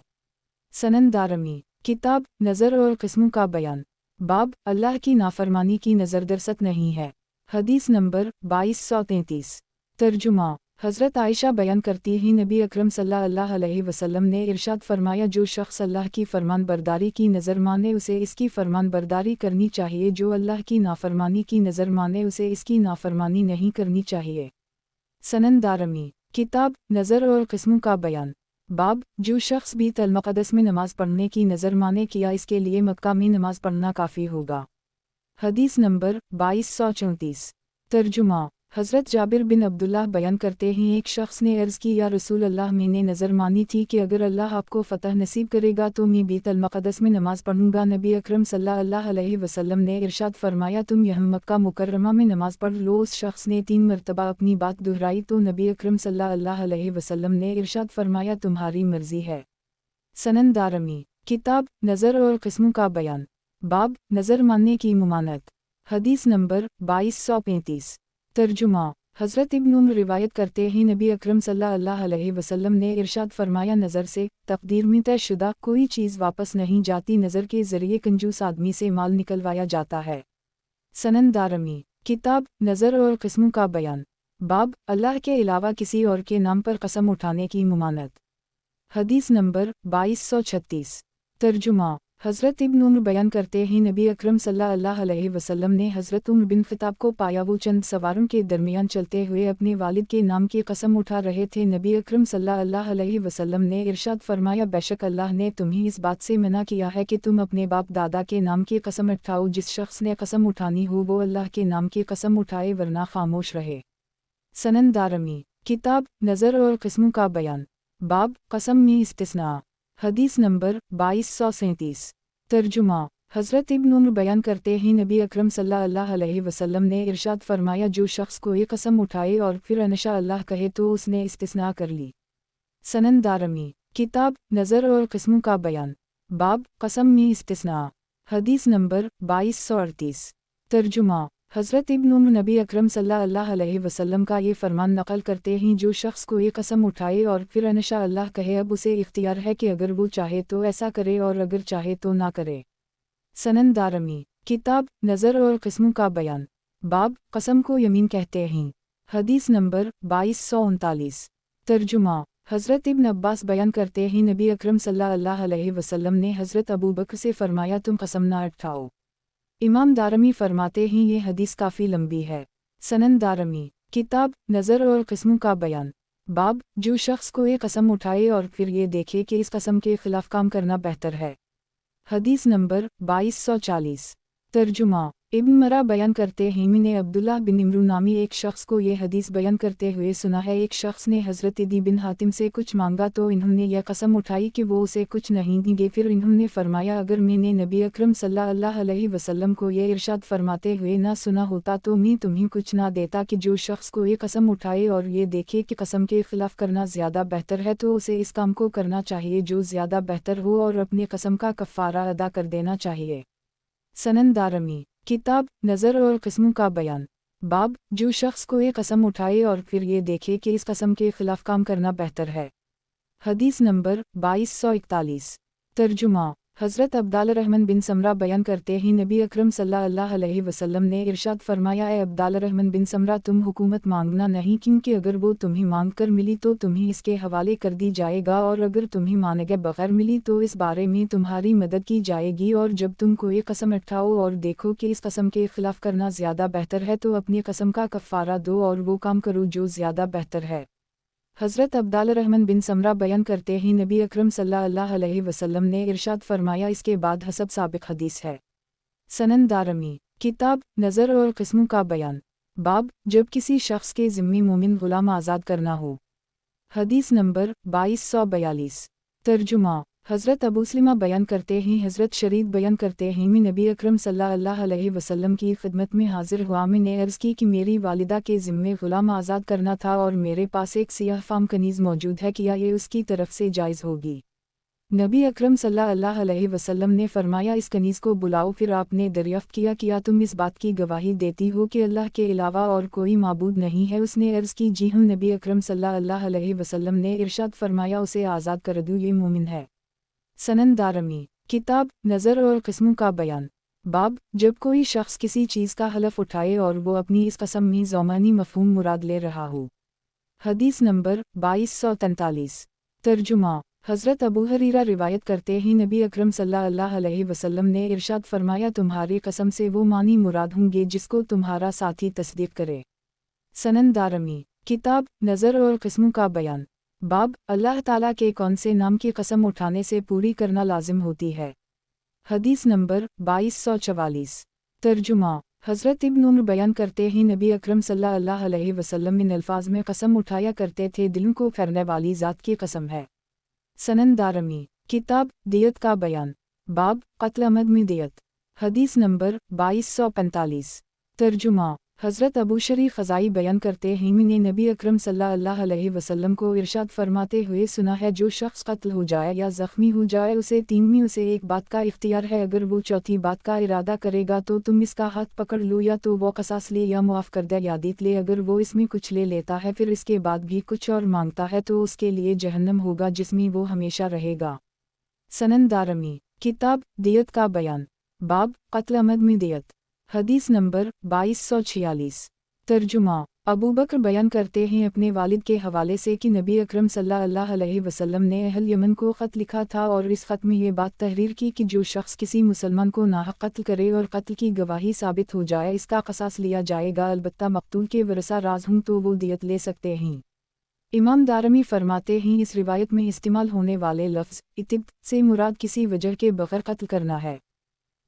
Speaker 1: सनन दारमी। किताब नज़र और किस्मों का बयान। बाब अल्लाह की नाफरमानी की नज़र दरसत नहीं है। हदीस नंबर 2233। तर्जुमा। हज़रत आयशा बयान करती हैं नबी अकरम सल्लल्लाहु अलैहि वसल्लम ने इरशाद फरमाया जो शख्स अल्लाह की फरमान बरदारी की नज़र माने उसे इसकी फरमान बरदारी करनी चाहिए, जो अल्लाह की नाफरमानी की नज़र माने उसे इसकी नाफरमानी नहीं करनी चाहिए। सनन दारमी। किताब नज़र और किस्मों का बयान। बाब जो शख्स भी बैतुल मक़दस में नमाज पढ़ने की नज़र माने किया इसके लिए मक्का में नमाज पढ़ना काफ़ी होगा। हदीस नंबर 2234। तर्जुमा। हज़रत जाबिर बिन अब्दुल्लाह बयान करते हैं एक शख्स ने अर्ज़ की या रसूल अल्लाह मैंने नज़र मानी थी कि अगर अल्लाह आपको फ़तह नसीब करेगा तो मैं बैतुल मक़दस में नमाज पढ़ूंगा। नबी अकरम सल्लल्लाहु अलैहि वसल्लम ने इरशाद फरमाया तुम यहाँ मक्का मुकर्रमा में नमाज पढ़ लो। उस शख्स ने 3 मरतबा अपनी बात दोहराई तो नबी अकरम सल्लल्लाहु अलैहि वसल्लम ने इरशाद फरमाया तुम्हारी मर्ज़ी है। सनन दारमी। किताब नज़र और किस्मों का बयान। बाब नज़र मानने की मुमानत। हदीस नंबर 2235। तर्जुमा। हज़रत इब्न उमर रिवायत करते हैं नबी अकरम सल्लल्लाहु अलैहि वसल्लम ने इरशाद फरमाया नज़र से तक़दीर में तयशुदा कोई चीज़ वापस नहीं जाती, नज़र के ज़रिए कंजूस आदमी से माल निकलवाया जाता है। सनन दारमी। किताब नज़र और किस्मों का बयान। बाब अल्लाह के अलावा किसी और के नाम पर कसम उठाने की मुमानत। हदीस नंबर 2236। तर्जुमा। हज़रत इब्न उमर बयान करते हैं नबी अकरम सल्लल्लाहु अलैहि वसल्लम ने हज़रत उमर बिन ख़िताब को पाया वो चंद सवारों के दरमियान चलते हुए अपने वालिद के नाम की कसम उठा रहे थे। नबी अकरम सल्लल्लाहु अलैहि वसल्लम ने इरशाद फरमाया बेशक अल्लाह ने तुम्हें इस बात से मना किया है कि तुम अपने बाप दादा के नाम की कसम उठाओ। जिस शख्स ने कसम उठानी हो वो अल्लाह के नाम की कसम उठाए वरना खामोश रहे। सनन दारमी। किताब नज़र और किस्मों का बयान। बाब कसम में इस्तिस्ना। हदीस नंबर 2237। तर्जुमा। हज़रत इब्न उमर बयान करते हैं नबी अकरम सल्लल्लाहु अलैहि वसल्लम ने इरशाद फरमाया जो शख्स कोई कसम उठाए और फिर इंशा अल्लाह कहे तो उसने इस्तिस्ना कर ली। सनन दारमी। किताब नज़र और किस्मों का बयान। बाब कसम में इस्तिस्ना। हदीस नंबर 2238। तर्जुमा। हज़रत इब्न उमर नबी अकरम सल्लल्लाहु अलैहि वसल्लम का ये फरमान नकल करते हैं जो शख्स को ये कसम उठाए और फिर इंशा अल्लाह कहे अब उसे इख्तियार है कि अगर वो चाहे तो ऐसा करे और अगर चाहे तो ना करे। सनन दारमी। किताब नज़र और किस्मों का बयान। बाब कसम को यमीन कहते हैं। हदीस नंबर 2239। तर्जुमा। हज़रत इब्न अब्बास बयान करते हैं नबी अकरम सल्लल्लाहु अलैहि वसल्लम ने हज़रत अबू बकर से फरमाया तुम कसम ना उठाओ। इमाम दारमी फरमाते हैं ये हदीस काफ़ी लंबी है। सनन दारमी। किताब नज़र और किस्मों का बयान। बाब जो शख्स को ये कसम उठाए और फिर ये देखे कि इस कसम के खिलाफ काम करना बेहतर है। हदीस नंबर 2240। तर्जुमा। इब्न मरा बयान करते हैं मैंने अब्दुल्लाह बिन इमरू नामी एक शख्स को ये हदीस बयान करते हुए सुना है एक शख्स ने हज़रत अदी बिन हातिम से कुछ मांगा तो इन्होंने यह कसम उठाई कि वो उसे कुछ नहीं देंगे। फिर इन्होंने फरमाया अगर मैंने नबी अकरम सल्लल्लाहु अलैहि वसल्लम को ये इरशाद फरमाते हुए ना सुना होता तो मैं तुम्हें कुछ ना देता कि जो शख्स को ये कसम उठाए और ये देखे कि कसम के खिलाफ करना ज़्यादा बेहतर है तो उसे इस काम को करना चाहिए जो ज़्यादा बेहतर हो और अपनी कसम का कफ़ारा अदा कर देना चाहिए। सनन दारमी। किताब नज़र और किस्मों का बयान। बाब जो शख्स को ये कसम उठाए और फिर ये देखे कि इस कसम के खिलाफ काम करना बेहतर है। हदीस नंबर 2241। तर्जुमा। हज़रत अब्दुल्लाह बिन समरा बयान करते हैं नबी अकरम सल्लल्लाहु अलैहि वसल्लम ने इरशाद फरमाया ए अब्दुल्लाह बिन समरा तुम हुकूमत मांगना नहीं क्योंकि अगर वो तुम्हें मांग कर मिली तो तुम्हें इसके हवाले कर दी जाएगा और अगर तुम्हें मांगे बगैर मिली तो इस बारे में तुम्हारी मदद की जाएगी। और जब तुम कोई कसम उठाओ और देखो कि इस कसम के खिलाफ करना ज़्यादा बेहतर है तो अपनी कसम का कफ़ारा दो और वो काम करो जो ज़्यादा बेहतर है। हज़रत अब्दुल्लाह बिन समरा बयान करते हैं नबी अकरम सल्लल्लाहु अलैहि वसल्लम ने इरशाद फरमाया, इसके बाद हसब साबिक हदीस है। सनन दारमी किताब नज़र और किस्मों का बयान। बाब जब किसी शख्स के ज़िम्मी मोमिन गुलाम आज़ाद करना हो। हदीस नंबर 2242। तर्जुमा हज़रत अबू सलमा बयान करते हैं हज़रत शरीद बयान करते हैं मैं नबी अकरम सल्लल्लाहु अलैहि वसल्लम की खिदमत में हाजिर हुआ। मैंने अर्ज़ की कि मेरी वालिदा के ज़िम्मे ग़ुलाम आज़ाद करना था और मेरे पास एक सियाह फाम कनीज़ मौजूद है, क्या ये उसकी तरफ से जायज़ होगी? नबी अकरम सल्लल्लाहु अलैहि वसल्लम ने फरमाया, इस कनीज़ को बुलाओ। फिर आपने दरियाफ़्त किया, क्या तुम इस बात की गवाही देती हो कि अल्लाह के अलावा और कोई माबूद नहीं है? उसने अर्ज़ की, जी हाँ। नबी अकरम सल्लल्लाहु अलैहि वसल्लम ने इरशाद फरमाया, उसे आज़ाद कर दो, ये मोमिन है। सनन दारमी किताब नज़र और किस्मों का बयान। बाब जब कोई शख्स किसी चीज़ का हलफ उठाए और वो अपनी इस कसम में ज़मानी मफ़हूम मुराद ले रहा हो। हदीस नंबर 2243। तर्जुमा हज़रत अबू हुरैरा रिवायत करते हैं नबी अकरम सल्लल्लाहु अलैहि वसल्लम ने इरशाद फरमाया, तुम्हारी कसम से वो मानी मुराद होंगे जिसको तुम्हारा साथी तस्दीक करे। सनन दारमी किताब नज़र और किस्मों का बयान। बाब अल्लाह ताला के कौन से नाम की कसम उठाने से पूरी करना लाजिम होती है। हदीस नंबर 2244। तर्जुमा हज़रत इब्न उमर बयान करते हैं नबी अकरम सल्लल्लाहु अलैहि वसल्लम इन अल्फाज में कसम उठाया करते थे, दिलों को फेरने वाली ज़ात की कसम है। सनन दारमी किताब दियत का बयान। बाब क़त्ल अमद में दियत। हदीस नंबर 2245। तर्जुमा हज़रत अबू शरीफ ख़ज़ाई बयान करते हैं मैंने नबी अकरम सल्लल्लाहु अलैहि वसल्लम को इरशाद फरमाते हुए सुना है, जो शख्स कत्ल हो जाए या ज़ख्मी हो जाए उसे तीन में उसे एक बात का इख्तियार है, अगर वो चौथी बात का इरादा करेगा तो तुम इसका हाथ पकड़ लो, या तो वो क़सास ले या मुआफ़ कर दे या दीत ले। अगर वो इसमें कुछ ले लेता है फिर इसके बाद भी कुछ और मांगता है तो उसके लिए जहन्नम होगा जिसमें वो हमेशा रहेगा। सनन दारमी किताब दियत का बयान। बाब क़त्ल अमद में दियत। हदीस नंबर 2246। तर्जुमा अबू बकर बयान करते हैं अपने वालिद के हवाले से कि नबी अकरम सल्लल्लाहु अलैहि वसल्लम ने अहल यमन को ख़त लिखा था और इस ख़त में ये बात तहरीर की कि जो शख्स किसी मुसलमान को नाहक कत्ल करे और कत्ल की गवाही साबित हो जाए इसका क़सास लिया जाएगा, अलबत्ता मक़तूल के वरसा राज़ हों तो वो दियत ले सकते हैं। इमाम दारमी फरमाते हैं इस रिवायत में इस्तेमाल होने वाले लफ्ज़ इतिब से मुराद किसी वजह के बग़ैर कत्ल करना है।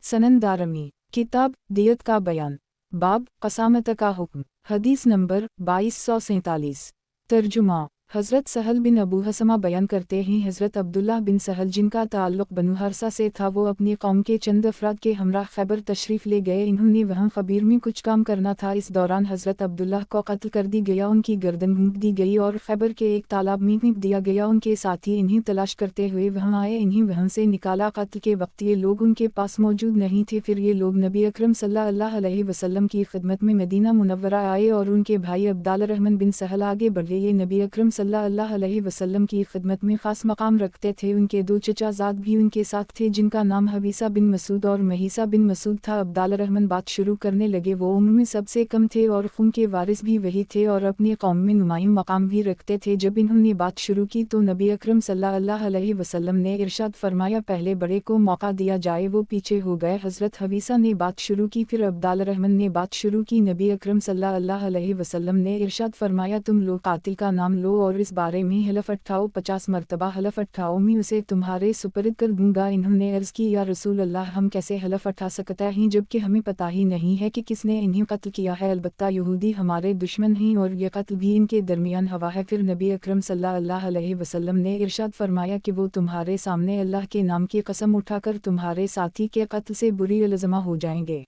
Speaker 1: सनन दारमी किताब दियत का बयान। बाब क़सामत का हुक्म। हदीस नंबर 2247। तर्जुमा हज़रत सहल बिन अबू हसमा बयान करते हैं हज़रत अब्दुल्लाह बिन सहल जिनका ताल्लुक़ बनु हरसा से था, वो अपनी कौम के चंद अफराद के हमरा खैबर तशरीफ़ ले गए। इन्होंने वहाँ खबीर में कुछ काम करना था। इस दौरान हज़रत अब्दुल्लाह को कत्ल कर दी गया, उनकी गर्दन घूंट दी गई और खैबर के एक तालाब में फेंक दिया गया। उनके साथी इन्हें तलाश करते हुए वहाँ आए, इन्हें वहाँ से निकाला। कत्ल के वक्त ये लोग उनके पास मौजूद नहीं थे। फिर ये लोग नबी अकरम सल्लल्लाहु अलैहि वसल्लम की खिदमत में मदीना मुनव्वरा आए और उनके भाई अब्दुल्लाह बिन सहल आगे बढ़े। ये नबी अकरम सल्लल्लाहु अलैहि वसल्लम की खिदमत में खास मकाम रखते थे। उनके दो चचाज़ाद भी उनके साथ थे जिनका नाम हबीसा बिन मसूद और महीसा बिन मसूद था। अब्दुल्लाह बात शुरू करने लगे। वो उम्र में सबसे कम थे और खून के वारिस भी वही थे और अपनी कौम में नुमायां मकाम भी रखते थे। जब इन्होंने बात शुरू की तो नबी अकरम सल्लल्लाहु अलैहि वसल्लम ने इरशाद फरमाया, पहले बड़े को मौका दिया जाए। वो पीछे हो गए। हज़रत हबीसा ने बात शुरू की, फिर अब्दुल्लाह ने बात शुरू की। नबी अकरम सल्लल्लाहु अलैहि वसल्लम ने इरशाद फरमाया, तुम लोग कातिल का नाम लो और इस बारे में हलफ उठाओ। 50 मरतबा हलफ उठाओ, मैं उसे तुम्हारे सुपरद कर दूंगा। इन्होंने अर्ज़ की, या रसूल अल्लाह, हम कैसे हलफ उठा सकते हैं जबकि हमें पता ही नहीं है कि किसने इन्हें कत्ल किया है, अलबत्ता यहूदी हमारे दुश्मन हैं और यह कत्ल भी इनके दरमियान हवा है। फिर नबी अकरम सल्लल्लाहु अलैहि वसल्लम ने इरशाद फरमाया कि वो तुम्हारे सामने अल्लाह के नाम की कसम उठाकर तुम्हारे साथी के कत्ल से बुरी इल्ज़ाम हो जाएंगे।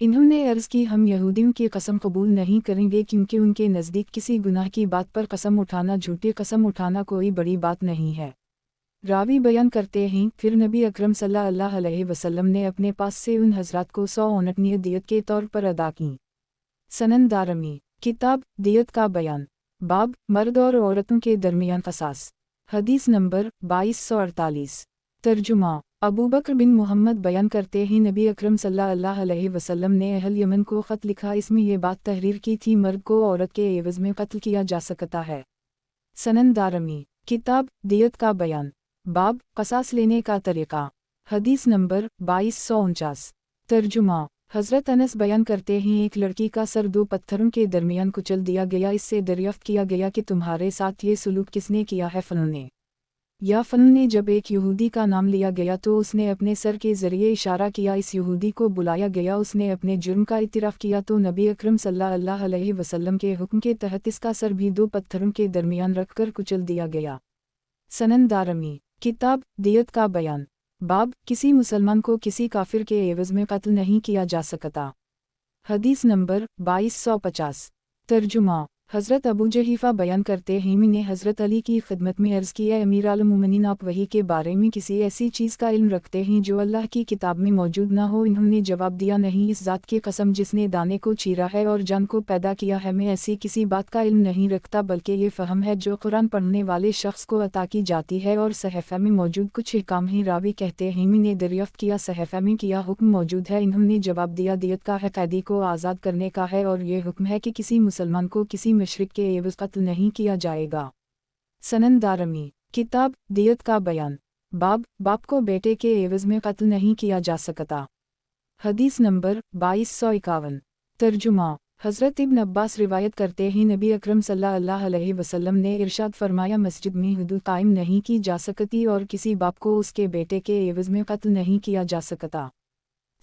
Speaker 1: इन्होंने अर्ज़ की, हम यहूदियों की कसम कबूल नहीं करेंगे क्योंकि उनके नज़दीक किसी गुनाह की बात पर कसम उठाना, झूठी कसम उठाना कोई बड़ी बात नहीं है। रावी बयान करते हैं, फिर नबी अकरम सल्लल्लाहु अलैहि वसल्लम ने अपने पास से उन हज़रात को 100 ऊँट दियत के तौर पर अदा की। सनन दारमी किताब दियत का बयान। बाब मर्द और औरतों के दरमियान क़सास। हदीस नंबर 2248। तर्जुमा अबू बकर बिन मोहम्मद बयान करते हैं नबी अकरम सल्लल्लाहु अलैहि वसल्लम ने अहल यमन को ख़त लिखा। इसमें यह बात तहरीर की थी, मर्द को औरत के एवज़ में कत्ल किया जा सकता है। सनन दारमी किताब दियत का बयान। बाब क़सास लेने का तरीक़ा। हदीस नंबर 2249। तर्जुमा हज़रत अनस बयान करते हैं एक लड़की का सर 2 पत्थरों के दरमियान कुचल दिया गया। इससे दरियाफ्त किया गया कि तुम्हारे साथ ये सलूक किसने किया है। फ़लन ने या फ़लन ने जब एक यहूदी का नाम लिया गया तो उसने अपने सर के ज़रिए इशारा किया। इस यहूदी को बुलाया गया, उसने अपने जुर्म का इतिराफ़ किया तो नबी अकरम सल्लल्लाहु अलैहि वसल्लम के हुक्म के तहत इसका सर भी 2 पत्थरों के दरमियान रखकर कुचल दिया गया। सनन दारमी किताब दियत का बयान बाब किसी मुसलमान को किसी काफिर के एवज़ में कत्ल नहीं किया जा सकता। हदीस नंबर 2250। तर्जुमा हज़रत अबू जहीफ़ा बयान करते हैं मैंने हज़रत अली की खिदमत में अर्ज़ किया अमीर आल-मोमिनीन आप वही के बारे में किसी ऐसी चीज़ का इल्म रखते हैं जो अल्लाह की किताब में मौजूद ना हो। इन्होंने जवाब दिया नहीं, इस ज़ात की कसम जिसने दाने को चीरा है और जान को पैदा किया है, मैं ऐसी किसी बात का इल्म नहीं रखता बल्कि ये फ़हम है जो कुरान पढ़ने वाले शख्स को अता की जाती है और सहीफ़ा में मौजूद कुछ अहकाम हैं। रावी कहते हैं मैंने दरियाफ़्त किया सहीफ़ा में किया हुक्म मौजूद है। इन्होंने जवाब दिया दियत का है, कैदी को आज़ाद करने का है और ये हुक्म है कि किसी मुसलमान को किसी मुशरिक के एवज़ कत्ल नहीं किया जाएगा। सनन दारमी किताब दियत का बयान बाब बाप को बेटे के एवज़ में कत्ल नहीं किया जा सकता। हदीस नंबर 2251। तर्जुमा हज़रत इब्न अब्बास रिवायत करते हैं नबी अकरम सल्लल्लाहु अलैहि वसल्लम ने इरशाद फरमाया मस्जिद में हुदूद कायम नहीं की जा सकती और किसी बाप को उसके बेटे के एवज़ में कत्ल नहीं किया जा सकता।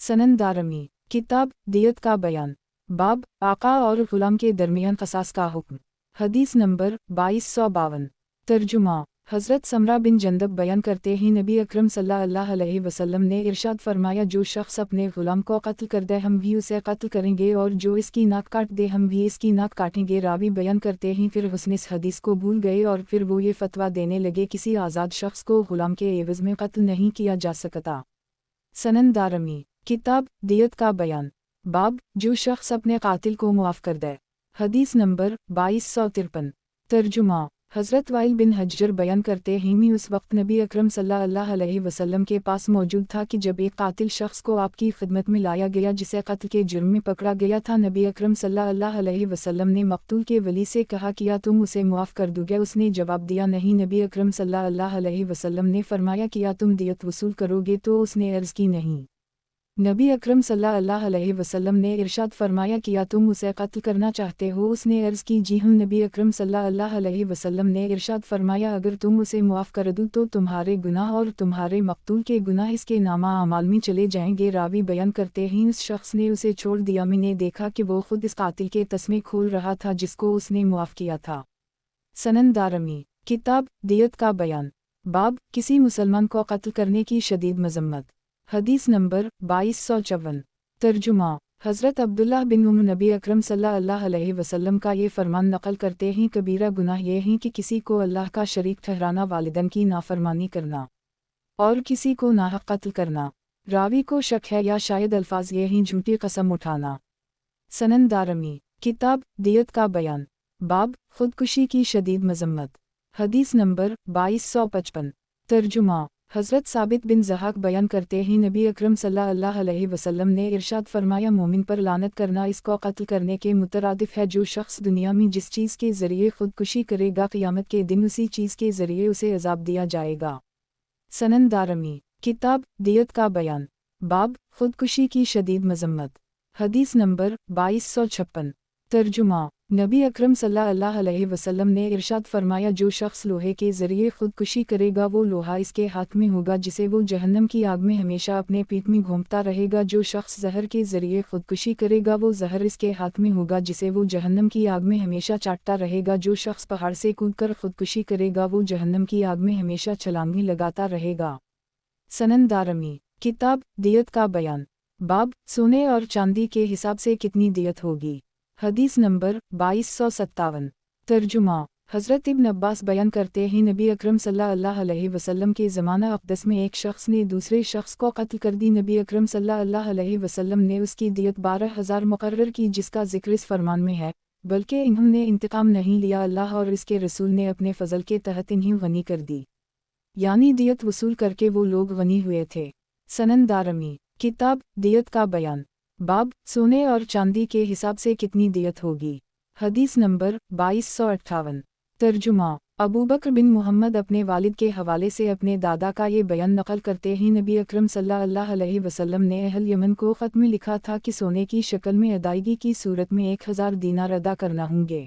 Speaker 1: सनन दारमी किताब दियत का बयान बाब आका और गुलाम के दरमियान क़सास का हुक्म। हदीस नंबर 2252। तर्जुमा हज़रत समरा बिन जंदब बयान करते हैं नबी अकरम सल्लल्लाहु अलैहि वसल्लम ने इरशाद फरमाया जो शख्स अपने गुलाम को कत्ल कर दे हम भी उसे कत्ल करेंगे और जो इसकी नाक काट दे हम भी इसकी नाक काटेंगे। रावी बयान करते हैं फिर हुस्न इस हदीस को भूल गए और फिर वो ये फतवा देने लगे किसी आज़ाद शख्स को गुलाम के एवज़ में कत्ल नहीं किया जा सकता। सनन दारमी किताब दियत का बयान बाब जो शख्स अपने कातिल को मुआफ़ कर दे। हदीस नंबर 2253। तर्जुमा हज़रत वाइल बिन हज्जर बयान करते हैं मैं उस वक्त नबी अकरम सल्लल्लाहु अलैहि वसल्लम के पास मौजूद था कि जब एक कातिल शख्स को आपकी खिदमत में लाया गया जिसे कत्ल के जुर्म में पकड़ा गया था। नबी अकरम सल्लल्लाहु अलैहि वसल्लम ने मक़तूल के वली से कहा किया तुम उसे मुआफ़ कर दोगे? उसने जवाब दिया नहीं। नबी अकरम सल्लल्लाहु अलैहि वसल्लम ने फरमाया किया तुम दियत वसूल करोगे? तो उसने अर्ज़ की नहीं। नबी अकरम सल्लल्लाहु अलैहि वसल्लम ने इरशाद फरमाया किया तुम उसे कत्ल करना चाहते हो? उसने अर्ज़ की जी हूँ। नबी अकरम सल्लल्लाहु अलैहि वसल्लम ने इरशाद फरमाया अगर तुम उसे मुआफ़ कर दो तो तुम्हारे गुनाह और तुम्हारे मक़तूल के गुनाह इसके नामा अमाल में चले जाएंगे। रावी बयान करते हैं उस शख्स ने उसे छोड़ दिया। मैंने देखा कि वो खुद इस कातिल के तस्मे खोल रहा था जिसको उसने मुआफ़ किया था। सनन दारमी किताब दियत का बयान बाब किसी मुसलमान को कत्ल करने की शदीद मज़म्मत। हदीस नंबर 2254। तर्जुमा हज़रत अब्दुल्लाह बिन उम्र नबी अकरम सल्लल्लाहु अलैहि वसल्लम का ये फरमान नक़ल करते हैं कबीरा गुनाह ये है कि किसी को अल्लाह का शरीक ठहराना, वालिदैन की नाफरमानी करना और किसी को नाहक कत्ल करना। रावी को शक है या शायद अल्फाज ये हैं झूठी कसम उठाना। सनन दारमी किताब दियत का बयान बाब खुदकुशी की शदीद मज़म्मत। हदीस नंबर 2255। तर्जुमा हज़रत साबित बिन ज़हाक बयान करते हैं नबी अकरम सल्लल्लाहु अलैहि वसल्लम ने इरशाद फरमाया मोमिन पर लानत करना इसको कत्ल करने के मुतरादिफ है। जो शख्स दुनिया में जिस चीज़ के ज़रिए खुदकुशी करेगा क़ियामत के दिन उसी चीज़ के ज़रिए उसे अज़ाब दिया जाएगा। सनन दारमी किताब दियत का बयान बाब खुदकुशी की शदीद मज़म्मत। हदीस नंबर 2256। तर्जुमा नबी अकरम सल्लल्लाहु अलैहि वसल्लम ने इरशाद फरमाया जो शख्स लोहे के ज़रिए खुदकुशी करेगा वो लोहा इसके हाथ में होगा जिसे वो जहन्नम की आग में हमेशा अपने पीठ में घूमता रहेगा। जो शख्स जहर के ज़रिए खुदकुशी करेगा वो जहर इसके हाथ में होगा जिसे वो जहन्नम की आग में हमेशा चाटता रहेगा। जो शख्स पहाड़ से कूदकर खुदकुशी करेगा वो जहन्नम की आग में हमेशा छलांगी लगाता रहेगा। सनन दारमी किताब दियत का बयान बाब सोने और चांदी के हिसाब से कितनी दियत होगी। हदीस नंबर 2257। तर्जुमा हज़रत इब्न अब्बास बयान करते हैं नबी अकरम सल्लल्लाहु अलैहि वसल्लम के ज़माना अक़दस में एक शख्स ने दूसरे शख्स को कत्ल कर दी। नबी अकरम सल्लल्लाहु अलैहि वसल्लम ने उसकी दियत 12,000 मुकर्रर की जिसका ज़िक्र इस फरमान में है, बल्कि इन्होंने इंतकाम नहीं लिया, अल्लाह और इसके रसूल ने अपने फ़ज़ल के तहत इन्हें गनी कर दी, यानी दियत वसूल करके वो लोग गनी हुए थे। सनन दारमी किताब दियत का बयान बाब सोने और चांदी के हिसाब से कितनी दियत होगी। हदीस नंबर 2258। ترجمہ ابو بکر بن محمد اپنے والد کے حوالے سے اپنے دادا کا یہ بیان نقل کرتے ہیں نبی اکرم صلی اللہ علیہ وسلم نے اہل یمن کو خط میں لکھا تھا کہ سونے کی شکل میں ادائیگی کی صورت میں 1000 دینار ادا کرنا ہوں گے۔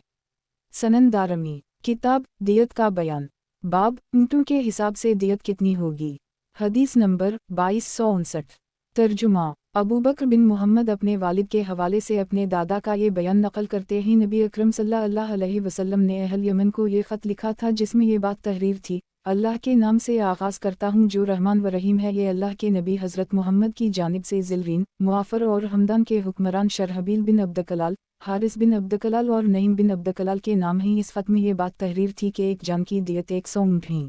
Speaker 1: سنن دارمی کتاب دیت کا بیان باب اونٹوں کے حساب سے دیت کتنی ہوگی؟ حدیث نمبر 2259۔ ترجمہ ابو بکر بن محمد اپنے والد کے حوالے سے اپنے دادا کا یہ بیان نقل کرتے ہیں نبی اکرم صلی اللہ علیہ وسلم نے اہل یمن کو یہ خط لکھا تھا جس میں یہ بات تحریر تھی، اللہ کے نام سے آغاز کرتا ہوں جو رحمان و رحیم ہے۔ یہ اللہ کے نبی حضرت محمد کی جانب سے ذلرین، معافر اور ہمدان کے حکمران شرحبیل بن عبدکلال، حارث بن عبدکلال اور نعیم بن عبدکلال کے نام ہیں۔ اس خط میں یہ بات تحریر تھی کہ ایک جان کی دیت 100 اونٹ ہیں۔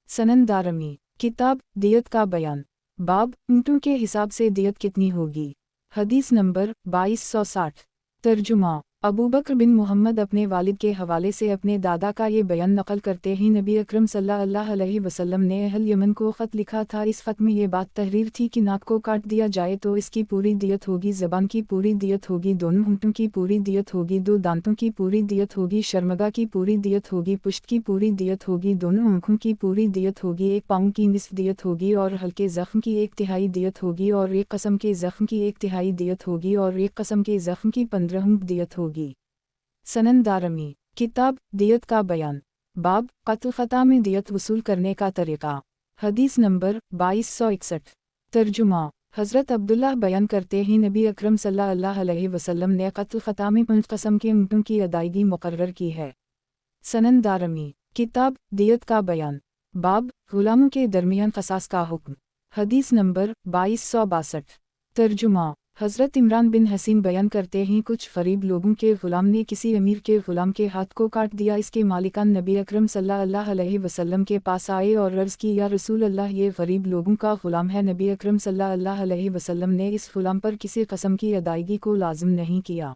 Speaker 1: سنن دارمی کتاب دیت کا بیان باب اونٹوں کے حساب سے دیت کتنی ہوگی؟ حدیث نمبر 2260۔ ترجمہ ابو بکر بن محمد اپنے والد کے حوالے سے اپنے دادا کا یہ بیان نقل کرتے ہیں نبی اکرم صلی اللہ علیہ وسلم نے اہل یمن کو خط لکھا تھا۔ اس خط میں یہ بات تحریر تھی کہ ناک کو کاٹ دیا جائے تو اس کی پوری دیت ہوگی، زبان کی پوری دیت ہوگی، دونوں ہونٹوں کی پوری دیت ہوگی، 2 دانتوں کی پوری دیت ہوگی، شرمگا کی پوری دیت ہوگی، پشت کی پوری دیت ہوگی، دونوں آنکھوں کی پوری دیت ہوگی، 1 پاؤں کی نصف دیت ہوگی اور ہلکے زخم کی 1/3 دیت ہوگی اور 1 قسم کے زخم کی 1/3 دیت ہوگی اور 1 قسم کے زخم کی 15 اونٹ دیت ہوگی۔ سنن دارمی کتاب دیت کا بیان باب قتل خطا میں دیت وصول کرنے کا طریقہ۔ حدیث نمبر 2261۔ ترجمہ حضرت عبداللہ بیان کرتے ہیں نبی اکرم صلی اللہ علیہ وسلم نے قتل خطا میں 5 قسم کے اونٹوں کی ادائیگی مقرر کی ہے۔ سنن دارمی کتاب دیت کا بیان باب غلاموں کے درمیان قصاص کا حکم۔ حدیث نمبر 2262۔ ترجمہ حضرت عمران بن حسین بیان کرتے ہیں کچھ غریب لوگوں کے غلام نے کسی امیر کے غلام کے ہاتھ کو کاٹ دیا۔ اس کے مالکان نبی اکرم صلی اللہ علیہ وسلم کے پاس آئے اور عرض کی یا رسول اللہ یہ غریب لوگوں کا غلام ہے۔ نبی اکرم صلی اللہ علیہ وسلم نے اس غلام پر کسی قسم کی ادائیگی کو لازم نہیں کیا۔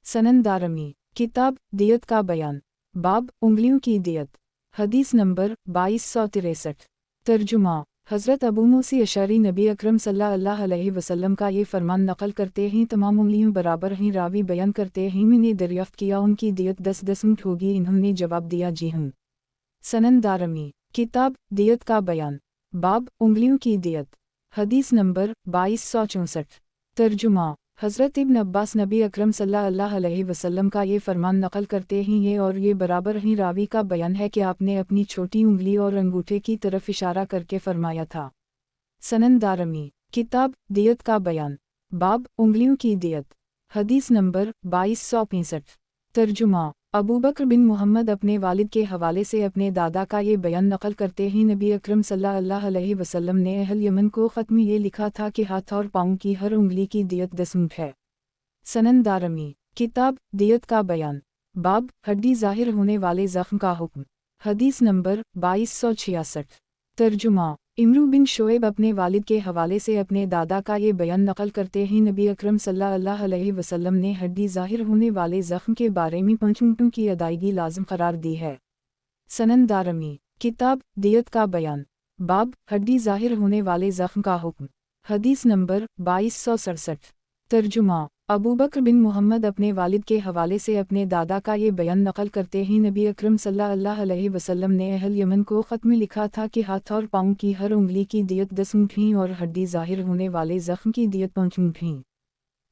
Speaker 1: سنن دارمی کتاب دیت کا بیان باب انگلیوں کی دیت۔ حدیث نمبر 2263۔ ترجمہ حضرت ابو موسی اشعری نبی اکرم صلی اللہ علیہ وسلم کا یہ فرمان نقل کرتے ہیں تمام انگلیوں برابر ہیں۔ راوی بیان کرتے ہیں میں نے دریافت کیا ان کی دیت 10 اونٹ ہوگی، انہوں نے جواب دیا جی ہوں۔ سنن دارمی کتاب دیت کا بیان باب انگلیوں کی دیت۔ حدیث نمبر 2264۔ ترجمہ حضرت ابن عباس نبی اکرم صلی اللہ علیہ وسلم کا یہ فرمان نقل کرتے ہیں یہ اور یہ برابر ہیں۔ راوی کا بیان ہے کہ آپ نے اپنی چھوٹی انگلی اور انگوٹھے کی طرف اشارہ کر کے فرمایا تھا۔ سنن دارمی کتاب دیت کا بیان باب انگلیوں کی دیت۔ حدیث نمبر 2265۔ ترجمہ ابو بکر بن محمد اپنے والد کے حوالے سے اپنے دادا کا یہ بیان نقل کرتے ہیں نبی اکرم صلی اللہ علیہ وسلم نے اہل یمن کو خط میں یہ لکھا تھا کہ ہاتھ اور پاؤں کی ہر انگلی کی دیت 10 اونٹ ہے۔ سنن دارمی کتاب دیت کا بیان باب ہڈی ظاہر ہونے والے زخم کا حکم۔ حدیث نمبر 2266۔ ترجمہ عمرو بن شعیب اپنے والد کے حوالے سے اپنے دادا کا یہ بیان نقل کرتے ہیں نبی اکرم صلی اللہ علیہ وسلم نے ہڈی ظاہر ہونے والے زخم کے بارے میں 5 اونٹوں کی ادائیگی لازم قرار دی ہے۔ سنن دارمی کتاب دیت کا بیان باب ہڈی ظاہر ہونے والے زخم کا حکم۔ حدیث نمبر 2267۔ ترجمہ ابو بکر بن محمد اپنے والد کے حوالے سے اپنے دادا کا یہ بیان نقل کرتے ہیں نبی اکرم صلی اللہ علیہ وسلم نے اہل یمن کو خط میں لکھا تھا کہ ہاتھ اور پاؤں کی ہر انگلی کی دیت 10 اونٹ ہیں اور ہڈی ظاہر ہونے والے زخم کی دیت 5 اونٹ ہیں۔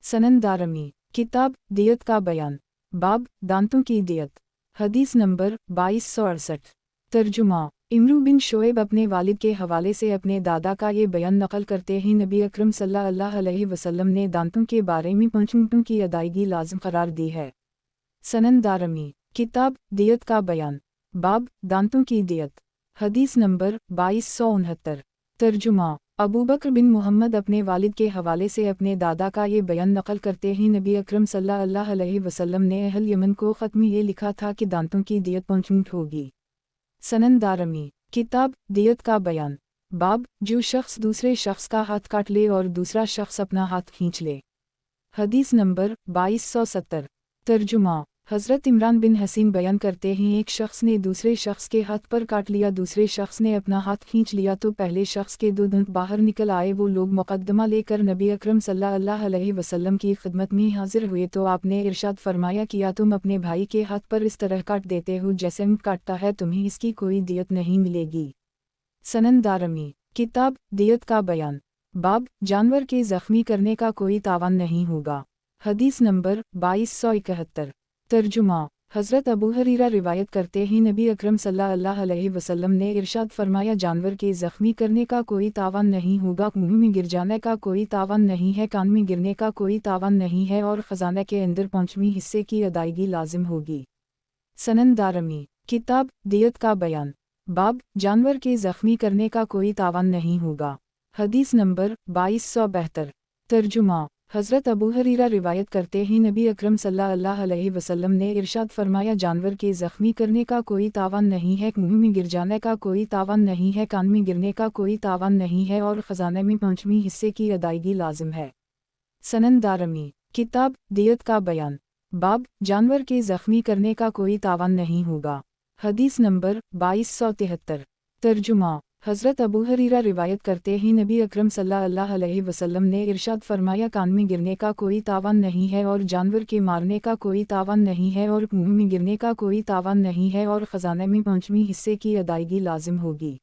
Speaker 1: سنن دارمی کتاب دیت کا بیان باب دانتوں کی دیت۔ حدیث نمبر 2268۔ ترجمہ عمرو بن شعیب اپنے والد کے حوالے سے اپنے دادا کا یہ بیان نقل کرتے ہیں نبی اکرم صلی اللہ علیہ وسلم نے دانتوں کے بارے میں 5 اونٹوں کی ادائیگی لازم قرار دی ہے۔ سنن دارمی کتاب دیت کا بیان باب دانتوں کی دیت۔ حدیث نمبر 2269۔ ترجمہ ابو بکر بن محمد اپنے والد کے حوالے سے اپنے دادا کا یہ بیان نقل کرتے ہیں نبی اکرم صلی اللہ علیہ وسلم نے اہل یمن کو خط میں یہ لکھا تھا کہ دانتوں کی دیت 5 اونٹ ہوگی۔ سنن دارمی کتاب دیت کا بیان باب جو شخص دوسرے شخص کا ہاتھ کاٹ لے اور دوسرا شخص اپنا ہاتھ کھینچ لے۔ حدیث نمبر 2270۔ ترجمہ حضرت عمران بن حسین بیان کرتے ہیں ایک شخص نے دوسرے شخص کے ہاتھ پر کاٹ لیا، دوسرے شخص نے اپنا ہاتھ کھینچ لیا تو پہلے شخص کے دو دانت باہر نکل آئے۔ وہ لوگ مقدمہ لے کر نبی اکرم صلی اللہ علیہ وسلم کی خدمت میں حاضر ہوئے تو آپ نے ارشاد فرمایا کیا تم اپنے بھائی کے ہاتھ پر اس طرح کاٹ دیتے ہو جیسے اونٹ کاٹتا ہے، تمہیں اس کی کوئی دیت نہیں ملے گی۔ سنن دارمی کتاب دیت کا بیان، باب جانور کے زخمی کرنے کا کوئی تاوان نہیں ہوگا۔ حدیث نمبر 2271۔ ترجمہ حضرت ابو ہریرہ روایت کرتے ہیں نبی اکرم صلی اللہ علیہ وسلم نے ارشاد فرمایا جانور کے زخمی کرنے کا کوئی تاوان نہیں ہوگا، منہ میں گر جانے کا کوئی تاوان نہیں ہے، کان میں گرنے کا کوئی تاوان نہیں ہے اور خزانہ کے اندر 5ویں حصے کی ادائیگی لازم ہوگی۔ سنن دارمی کتاب دیت کا بیان، باب جانور کے زخمی کرنے کا کوئی تاوان نہیں ہوگا۔ حدیث نمبر 2272۔ ترجمہ حضرت ابو ہریرہ روایت کرتے ہیں نبی اکرم صلی اللہ علیہ وسلم نے ارشاد فرمایا جانور کے زخمی کرنے کا کوئی تاوان نہیں ہے، منہ میں گر جانے کا کوئی تاوان نہیں ہے، کان میں گرنے کا کوئی تاوان نہیں ہے اور خزانہ میں 5ویں حصے کی ادائیگی لازم ہے۔ سنن دارمی کتاب دیت کا بیان، باب جانور کے زخمی کرنے کا کوئی تاوان نہیں ہوگا۔ حدیث نمبر 2273۔ ترجمہ حضرت ابو ہریرہ روایت کرتے ہیں نبی اکرم صلی اللہ علیہ وسلم نے ارشاد فرمایا کان میں گرنے کا کوئی تاوان نہیں ہے اور جانور کے مارنے کا کوئی تاوان نہیں ہے اور منہ میں گرنے کا کوئی تاوان نہیں ہے اور خزانہ میں 5ویں حصے کی ادائیگی لازم ہوگی۔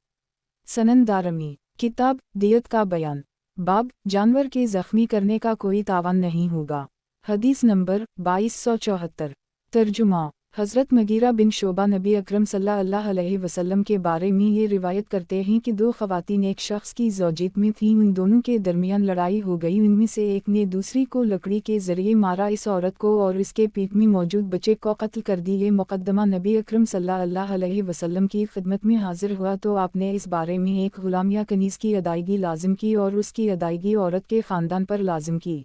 Speaker 1: سنن دارمی کتاب دیت کا بیان، باب جانور کے زخمی کرنے کا کوئی تاوان نہیں ہوگا۔ حدیث نمبر 2274۔ ترجمہ حضرت مغیرہ بن شعبہ نبی اکرم صلی اللہ علیہ وسلم کے بارے میں یہ روایت کرتے ہیں کہ دو خواتین ایک شخص کی زوجیت میں تھیں، ان دونوں کے درمیان لڑائی ہو گئی، ان میں سے ایک نے دوسری کو لکڑی کے ذریعے مارا، اس عورت کو اور اس کے پیٹ میں موجود بچے کو قتل کر دی۔ یہ مقدمہ نبی اکرم صلی اللہ علیہ وسلم کی خدمت میں حاضر ہوا تو آپ نے اس بارے میں ایک غلام یا کنیز کی ادائیگی لازم کی اور اس کی ادائیگی عورت کے خاندان پر لازم کی۔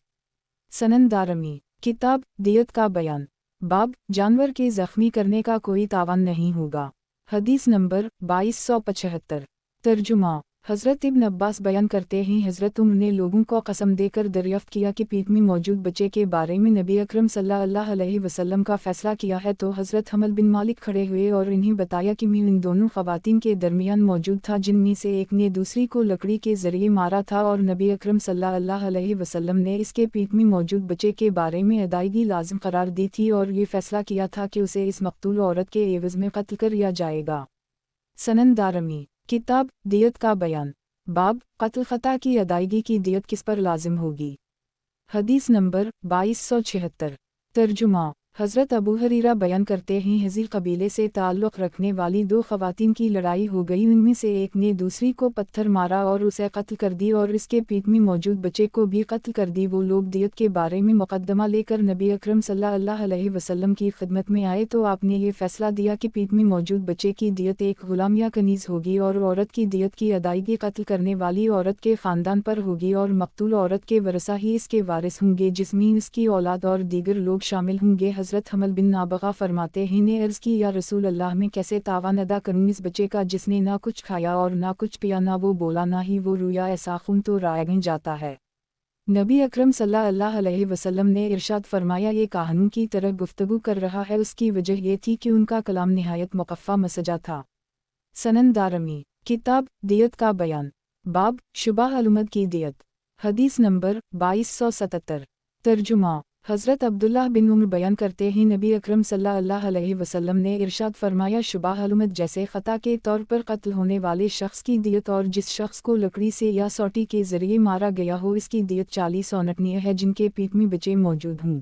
Speaker 1: سنن دارمی کتاب دیت کا بیان، باب جانور کے زخمی کرنے کا کوئی تاوان نہیں ہوگا۔ حدیث نمبر 2275۔ ترجمہ حضرت ابن عباس بیان کرتے ہیں حضرت عمر نے لوگوں کو قسم دے کر دریافت کیا کہ پیٹ میں موجود بچے کے بارے میں نبی اکرم صلی اللہ علیہ وسلم کا فیصلہ کیا ہے تو حضرت حمل بن مالک کھڑے ہوئے اور انہیں بتایا کہ میں ان دونوں خواتین کے درمیان موجود تھا جن میں سے ایک نے دوسری کو لکڑی کے ذریعے مارا تھا اور نبی اکرم صلی اللہ علیہ وسلم نے اس کے پیٹ میں موجود بچے کے بارے میں ادائیگی لازم قرار دی تھی اور یہ فیصلہ کیا تھا کہ اسے اس مقتول عورت کے عوض میں قتل کر دیا جائے گا۔ سنن دارمی کتاب دیت کا بیان، باب قتل خطا کی ادائیگی کی دیت کس پر لازم ہوگی۔ حدیث نمبر 2276۔ ترجمہ حضرت ابو ہریرہ بیان کرتے ہیں حذیل قبیلے سے تعلق رکھنے والی دو خواتین کی لڑائی ہو گئی، ان میں سے ایک نے دوسری کو پتھر مارا اور اسے قتل کر دی اور اس کے پیٹ میں موجود بچے کو بھی قتل کر دی۔ وہ لوگ دیت کے بارے میں مقدمہ لے کر نبی اکرم صلی اللہ علیہ وسلم کی خدمت میں آئے تو آپ نے یہ فیصلہ دیا کہ پیٹ میں موجود بچے کی دیت ایک غلام یا کنیز ہوگی اور عورت کی دیت کی ادائیگی قتل کرنے والی عورت کے خاندان پر ہوگی اور مقتول عورت کے ورثہ ہی اس کے وارث ہوں گے جس میں اس کی اولاد اور دیگر لوگ شامل ہوں گے۔ حضرت حمل بن نابغہ فرماتے ہیں نے عرض کی یا رسول اللہ میں کیسے تاوان ادا کروں اس بچے کا جس نے نہ کچھ کھایا اور نہ کچھ پیا، نہ وہ بولا نہ ہی وہ رویا، ایسا خون تو رائے جاتا ہے۔ نبی اکرم صلی اللہ علیہ وسلم نے ارشاد فرمایا یہ کہانوں کی طرح گفتگو کر رہا ہے، اس کی وجہ یہ تھی کہ ان کا کلام نہایت مقفع مسجع تھا۔ سنن دارمی کتاب دیت کا بیان، باب شبہ علمد کی دیت۔ حدیث نمبر 2277۔ ترجمہ حضرت عبداللہ بن عمر بیان کرتے ہیں نبی اکرم صلی اللہ علیہ وسلم نے ارشاد فرمایا شبہ علمد جیسے خطا کے طور پر قتل ہونے والے شخص کی دیت اور جس شخص کو لکڑی سے یا سوٹی کے ذریعے مارا گیا ہو اس کی دیت 40 اونٹنیاں ہے جن کے پیٹ میں بچے موجود ہوں۔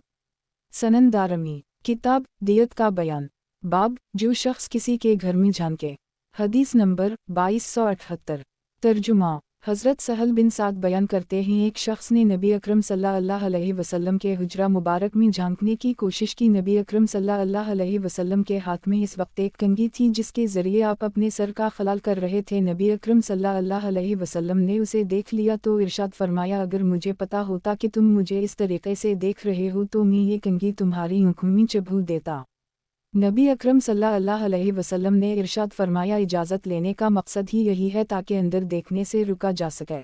Speaker 1: سنن دارمی کتاب دیت کا بیان، باب جو شخص کسی کے گھر میں جھانکے۔ حدیث نمبر 2278۔ ترجمہ حضرت سہل بن سعد بیان کرتے ہیں ایک شخص نے نبی اکرم صلی اللہ علیہ وسلم کے حجرہ مبارک میں جھانکنے کی کوشش کی۔ نبی اکرم صلی اللہ علیہ وسلم کے ہاتھ میں اس وقت ایک کنگھی تھی جس کے ذریعے آپ اپنے سر کا خلال کر رہے تھے۔ نبی اکرم صلی اللہ علیہ وسلم نے اسے دیکھ لیا تو ارشاد فرمایا اگر مجھے پتا ہوتا کہ تم مجھے اس طریقے سے دیکھ رہے ہو تو میں یہ کنگھی تمہاری آنکھوں میں چبھو دیتا۔ نبی اکرم صلی اللہ علیہ وسلم نے ارشاد فرمایا اجازت لینے کا مقصد ہی یہی ہے تاکہ اندر دیکھنے سے رکا جا سکے۔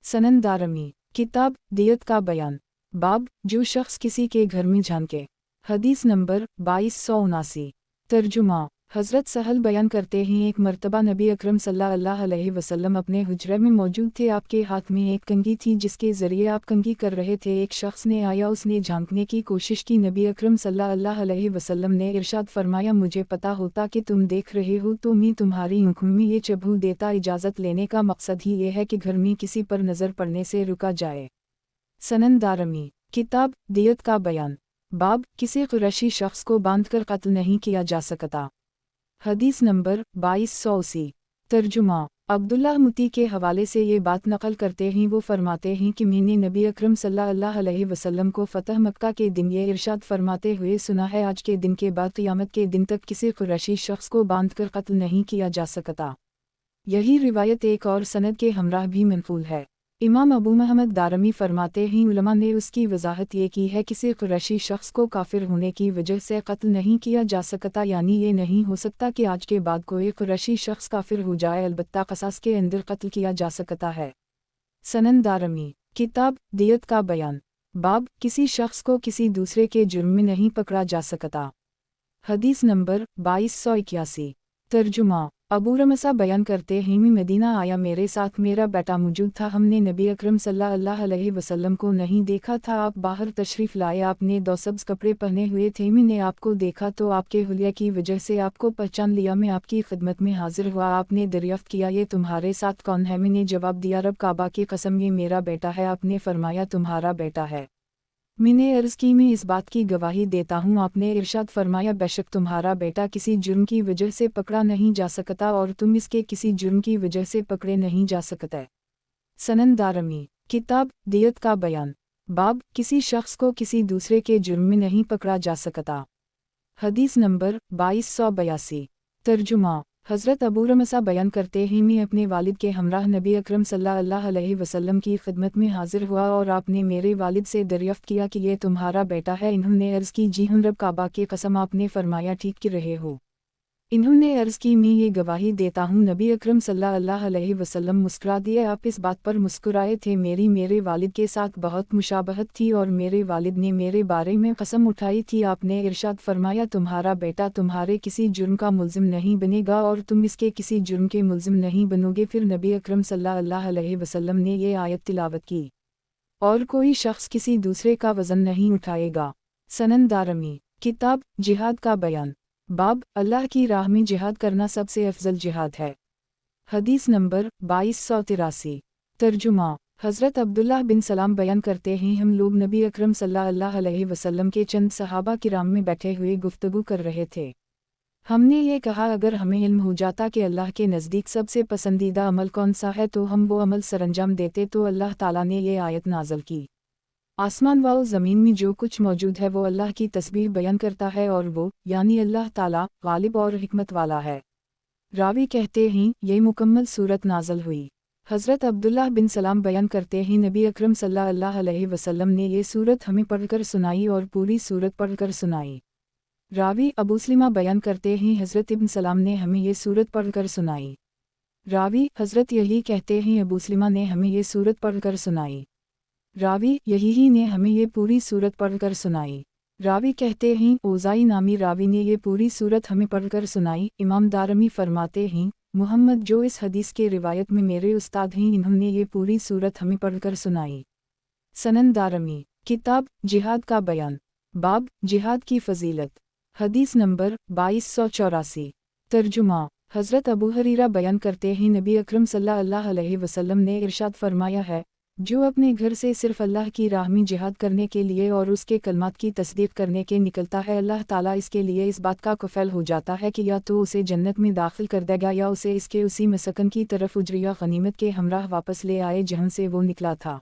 Speaker 1: سنن دارمی کتاب دیت کا بیان، باب جو شخص کسی کے گھر میں جھانکے۔ حدیث نمبر 2279۔ ترجمہ۔ حضرت سہل بیان کرتے ہیں ایک مرتبہ نبی اکرم صلی اللہ علیہ وسلم اپنے حجرے میں موجود تھے، آپ کے ہاتھ میں ایک کنگھی تھی جس کے ذریعے آپ کنگھی کر رہے تھے۔ ایک شخص نے آیا، اس نے جھانکنے کی کوشش کی، نبی اکرم صلی اللہ علیہ وسلم نے ارشاد فرمایا، مجھے پتا ہوتا کہ تم دیکھ رہے ہو تو میں تمہاری آنکھوں میں یہ چبھو دیتا۔ اجازت لینے کا مقصد ہی یہ ہے کہ گھر میں کسی پر نظر پڑنے سے رکا جائے۔ سنن دارمی، کتاب دیت کا بیان، باب کسی قریشی شخص کو باندھ کر قتل نہیں کیا جا سکتا۔ حدیث نمبر 2280۔ ترجمہ۔ عبداللہ متی کے حوالے سے یہ بات نقل کرتے ہیں، وہ فرماتے ہیں کہ میں نے نبی اکرم صلی اللہ علیہ وسلم کو فتح مکہ کے دن یہ ارشاد فرماتے ہوئے سنا ہے، آج کے دن کے بعد قیامت کے دن تک کسی قریشی شخص کو باندھ کر قتل نہیں کیا جا سکتا۔ یہی روایت ایک اور سند کے ہمراہ بھی منقول ہے۔ امام ابو محمد دارمی فرماتے ہیں، علماء نے اس کی وضاحت یہ کی ہے، کسی قریشی شخص کو کافر ہونے کی وجہ سے قتل نہیں کیا جا سکتا، یعنی یہ نہیں ہو سکتا کہ آج کے بعد کوئی قریشی شخص کافر ہو جائے، البتہ قصاص کے اندر قتل کیا جا سکتا ہے۔ سنن دارمی، کتاب دیت کا بیان، باب کسی شخص کو کسی دوسرے کے جرم میں نہیں پکڑا جا سکتا۔ حدیث نمبر 2281۔ ترجمہ۔ ابو رمسا بیان کرتے ہیں، میں مدینہ آیا، میرے ساتھ میرا بیٹا موجود تھا، ہم نے نبی اکرم صلی اللہ علیہ وسلم کو نہیں دیکھا تھا، آپ باہر تشریف لائے، آپ نے 2 سبز کپڑے پہنے ہوئے تھے، میں نے آپ کو دیکھا تو آپ کے حلیہ کی وجہ سے آپ کو پہچان لیا، میں آپ کی خدمت میں حاضر ہوا، آپ نے دریافت کیا یہ تمہارے ساتھ کون ہے؟ میں نے جواب دیا، رب کعبہ کی قسم یہ میرا بیٹا ہے۔ آپ نے فرمایا تمہارا بیٹا ہے؟ میں نے عرض کی میں اس بات کی گواہی دیتا ہوں۔ آپ نے ارشاد فرمایا، بے شک تمہارا بیٹا کسی جرم کی وجہ سے پکڑا نہیں جا سکتا اور تم اس کے کسی جرم کی وجہ سے پکڑے نہیں جا سکتے۔ سنن دارمی، کتاب دیت کا بیان، باب کسی شخص کو کسی دوسرے کے جرم میں نہیں پکڑا جا سکتا۔ حدیث نمبر 2282۔ ترجمہ۔ حضرت ابو رمسا بیان کرتے ہیں، میں اپنے والد کے ہمراہ نبی اکرم صلی اللہ علیہ وسلم کی خدمت میں حاضر ہوا اور آپ نے میرے والد سے دریافت کیا کہ یہ تمہارا بیٹا ہے؟ انہوں نے عرض کی، جی ہاں، رب کعبہ کی قسم، آپ نے فرمایا ٹھیک کر رہے ہو۔ انہوں نے عرض کی، میں یہ گواہی دیتا ہوں، نبی اکرم صلی اللہ علیہ وسلم مسکرا دیے، آپ اس بات پر مسکرائے تھے میرے والد کے ساتھ بہت مشابہت تھی اور میرے والد نے میرے بارے میں قسم اٹھائی تھی، آپ نے ارشاد فرمایا تمہارا بیٹا تمہارے کسی جرم کا ملزم نہیں بنے گا اور تم اس کے کسی جرم کے ملزم نہیں بنو گے۔ پھر نبی اکرم صلی اللہ علیہ وسلم نے یہ آیت تلاوت کی، اور کوئی شخص کسی دوسرے کا وزن نہیں اٹھائے گا۔ سنن دارمی، کتاب جہاد کا بیان، باب اللہ کی راہ میں جہاد کرنا سب سے افضل جہاد ہے۔ حدیث نمبر 2283۔ ترجمہ۔ حضرت عبداللہ بن سلام بیان کرتے ہیں، ہم لوگ نبی اکرم صلی اللہ علیہ وسلم کے چند صحابہ کرام میں بیٹھے ہوئے گفتگو کر رہے تھے۔ ہم نے یہ کہا، اگر ہمیں علم ہو جاتا کہ اللہ کے نزدیک سب سے پسندیدہ عمل کون سا ہے تو ہم وہ عمل سرانجام دیتے، تو اللہ تعالیٰ نے یہ آیت نازل کی، آسمان و زمین میں جو کچھ موجود ہے وہ اللہ کی تسبیح بیان کرتا ہے اور وہ یعنی اللہ تعالیٰ غالب اور حکمت والا ہے۔ راوی کہتے ہیں، یہ مکمل صورت نازل ہوئی۔ حضرت عبداللہ بن سلام بیان کرتے ہیں، نبی اکرم صلی اللہ علیہ وسلم نے یہ صورت ہمیں پڑھ کر سنائی اور پوری صورت پڑھ کر سنائی۔ راوی ابو سلمہ بیان کرتے ہیں، حضرت ابن سلام نے ہمیں یہ صورت پڑھ کر سنائی۔ راوی حضرت یحییٰ کہتے ہیں، ابو سلمہ نے ہمیں یہ صورت پڑھ کر سنائی۔ راوی یحییٰ نے ہمیں یہ پوری صورت پڑھ کر سنائی۔ راوی کہتے ہیں، اوزائی نامی راوی نے یہ پوری صورت ہمیں پڑھ کر سنائی۔ امام دارمی فرماتے ہیں، محمد جو اس حدیث کے روایت میں میرے استاد ہیں، انہوں نے یہ پوری صورت ہمیں پڑھ کر سنائی۔ سنن دارمی، کتاب جہاد کا بیان، باب جہاد کی فضیلت۔ حدیث نمبر 2284۔ ترجمہ۔ حضرت ابو ہریرہ بیان کرتے ہیں، نبی اکرم صلی اللہ علیہ وسلم نے ارشاد فرمایا ہے، جو اپنے گھر سے صرف اللہ کی راہ میں جہاد کرنے کے لیے اور اس کے کلمات کی تصدیق کرنے کے نکلتا ہے، اللہ تعالیٰ اس کے لیے اس بات کا کفیل ہو جاتا ہے کہ یا تو اسے جنت میں داخل کر دے گا یا اسے اس کے اسی مسکن کی طرف اجریہ غنیمت کے ہمراہ واپس لے آئے جہاں سے وہ نکلا تھا۔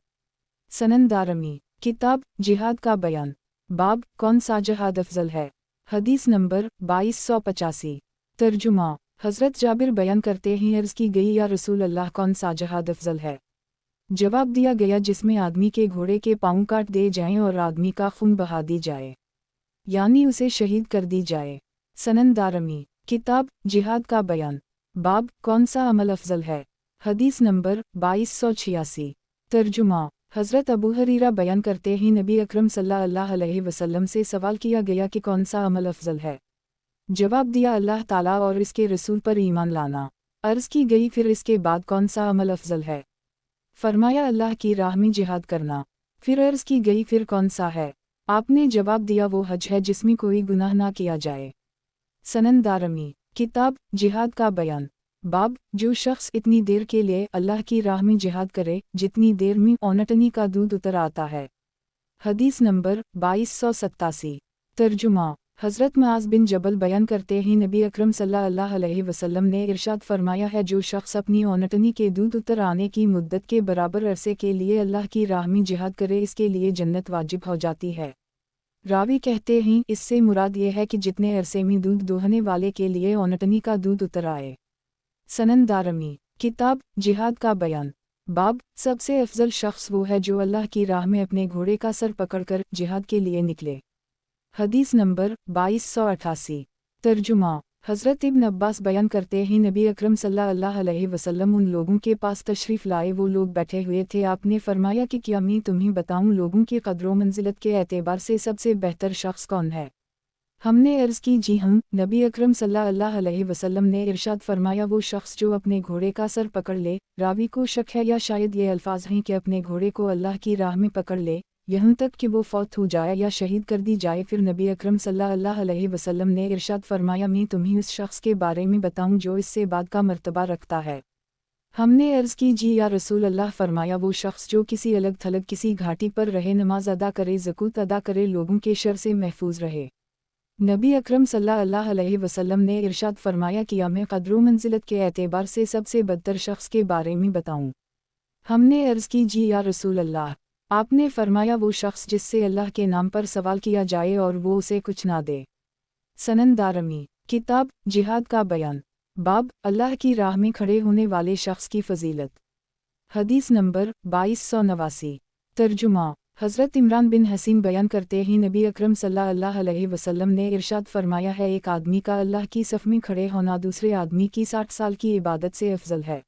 Speaker 1: سنن دارمی، کتاب جہاد کا بیان، باب کون سا جہاد افضل ہے۔ حدیث نمبر 2285۔ ترجمہ۔ حضرت جابر بیان کرتے ہیں، عرض کی گئی، یا رسول اللہ کون سا جہاد افضل ہے؟ جواب دیا گیا، جس میں آدمی کے گھوڑے کے پاؤں کاٹ دے جائیں اور آدمی کا خون بہا دی جائے، یعنی اسے شہید کر دی جائے۔ سنن دارمی، کتاب جہاد کا بیان، باب کون سا عمل افضل ہے۔ حدیث نمبر 2286۔ ترجمہ۔ حضرت ابو ہریرہ بیان کرتے ہیں نبی اکرم صلی اللہ علیہ وسلم سے سوال کیا گیا کہ کون سا عمل افضل ہے؟ جواب دیا اللہ تعالیٰ اور اس کے رسول پر ایمان لانا۔ عرض کی گئی پھر اس کے بعد کون سا عمل افضل ہے؟ فرمایا اللہ کی راہ میں جہاد کرنا۔ پھر عرض کی گئی پھر کون سا ہے؟ آپ نے جواب دیا وہ حج ہے جس میں کوئی گناہ نہ کیا جائے۔ سنن دارمی کتاب جہاد کا بیان۔ باب جو شخص اتنی دیر کے لیے اللہ کی راہ میں جہاد کرے جتنی دیر میں اونٹنی کا دودھ اتر آتا ہے۔ حدیث نمبر 2287۔ ترجمہ حضرت معاذ بن جبل بیان کرتے ہیں نبی اکرم صلی اللہ علیہ وسلم نے ارشاد فرمایا ہے جو شخص اپنی اونٹنی کے دودھ اتر آنے کی مدت کے برابر عرصے کے لیے اللہ کی راہ میں جہاد کرے اس کے لیے جنت واجب ہو جاتی ہے۔ راوی کہتے ہیں اس سے مراد یہ ہے کہ جتنے عرصے میں دودھ دوہنے والے کے لیے اونٹنی کا دودھ اتر آئے۔ سنن دارمی کتاب جہاد کا بیان۔ باب سب سے افضل شخص وہ ہے جو اللہ کی راہ میں اپنے گھوڑے کا سر پکڑ کر جہاد کے لیے نکلے۔ حدیث نمبر 2288۔ ترجمہ حضرت ابن عباس بیان کرتے ہیں نبی اکرم صلی اللہ علیہ وسلم ان لوگوں کے پاس تشریف لائے وہ لوگ بیٹھے ہوئے تھے آپ نے فرمایا کہ کیا میں تمہیں بتاؤں لوگوں کی قدر و منزلت کے اعتبار سے سب سے بہتر شخص کون ہے؟ ہم نے عرض کی جی ہم۔ نبی اکرم صلی اللہ علیہ وسلم نے ارشاد فرمایا وہ شخص جو اپنے گھوڑے کا سر پکڑ لے۔ راوی کو شک ہے یا شاید یہ الفاظ ہیں کہ اپنے گھوڑے کو اللہ کی راہ میں پکڑ لے یہاں تک کہ وہ فوت ہو جائے یا شہید کر دی جائے۔ پھر نبی اکرم صلی اللہ علیہ وسلم نے ارشاد فرمایا میں تمہیں اس شخص کے بارے میں بتاؤں جو اس سے بعد کا مرتبہ رکھتا ہے؟ ہم نے عرض کی جی یا رسول اللہ فرمایا وہ شخص جو کسی الگ تھلگ کسی گھاٹی پر رہے نماز ادا کرے زکوۃ ادا کرے لوگوں کے شر سے محفوظ رہے۔ نبی اکرم صلی اللہ علیہ وسلم نے ارشاد فرمایا کہ میں قدر و منزلت کے اعتبار سے سب سے بدتر شخص کے بارے میں بتاؤں؟ ہم نے عرض کی جی یا رسول اللہ۔ آپ نے فرمایا وہ شخص جس سے اللہ کے نام پر سوال کیا جائے اور وہ اسے کچھ نہ دے۔ سنن دارمی کتاب جہاد کا بیان۔ باب اللہ کی راہ میں کھڑے ہونے والے شخص کی فضیلت۔ حدیث نمبر 2289۔ ترجمہ حضرت عمران بن حسین بیان کرتے ہیں نبی اکرم صلی اللہ علیہ وسلم نے ارشاد فرمایا ہے ایک آدمی کا اللہ کی صف میں کھڑے ہونا دوسرے آدمی کی 60 سال کی عبادت سے افضل ہے۔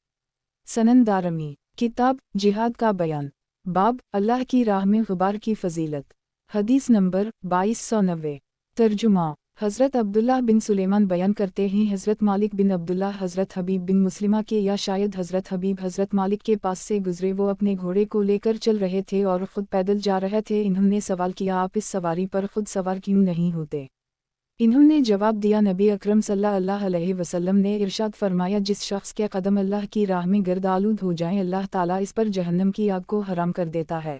Speaker 1: سنن دارمی کتاب جہاد کا بیان۔ باب اللہ کی راہ میں غبار کی فضیلت۔ حدیث نمبر 2290۔ ترجمہ حضرت عبداللہ بن سلیمان بیان کرتے ہیں حضرت مالک بن عبداللہ حضرت حبیب بن مسلمہ کے یا شاید حضرت حبیب حضرت مالک کے پاس سے گزرے وہ اپنے گھوڑے کو لے کر چل رہے تھے اور خود پیدل جا رہے تھے انہوں نے سوال کیا آپ اس سواری پر خود سوار کیوں نہیں ہوتے؟ انہوں نے جواب دیا نبی اکرم صلی اللہ علیہ وسلم نے ارشاد فرمایا جس شخص کے قدم اللہ کی راہ میں گرد آلود ہو جائیں اللہ تعالیٰ اس پر جہنم کی آگ کو حرام کر دیتا ہے۔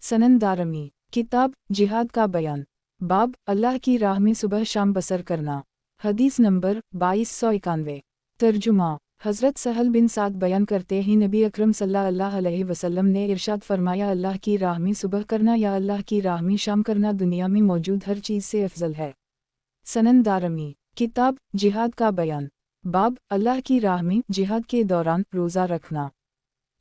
Speaker 1: سنن دارمی کتاب جہاد کا بیان۔ باب اللہ کی راہ میں صبح شام بسر کرنا۔ حدیث نمبر 2291۔ ترجمہ حضرت سہل بن سعد بیان کرتے ہیں نبی اکرم صلی اللہ علیہ وسلم نے ارشاد فرمایا اللہ کی راہ میں صبح کرنا یا اللہ کی راہ میں شام کرنا دنیا میں موجود ہر چیز سے افضل ہے۔ سنن دارمی کتاب جہاد کا بیان۔ باب اللہ کی راہ میں جہاد کے دوران روزہ رکھنا۔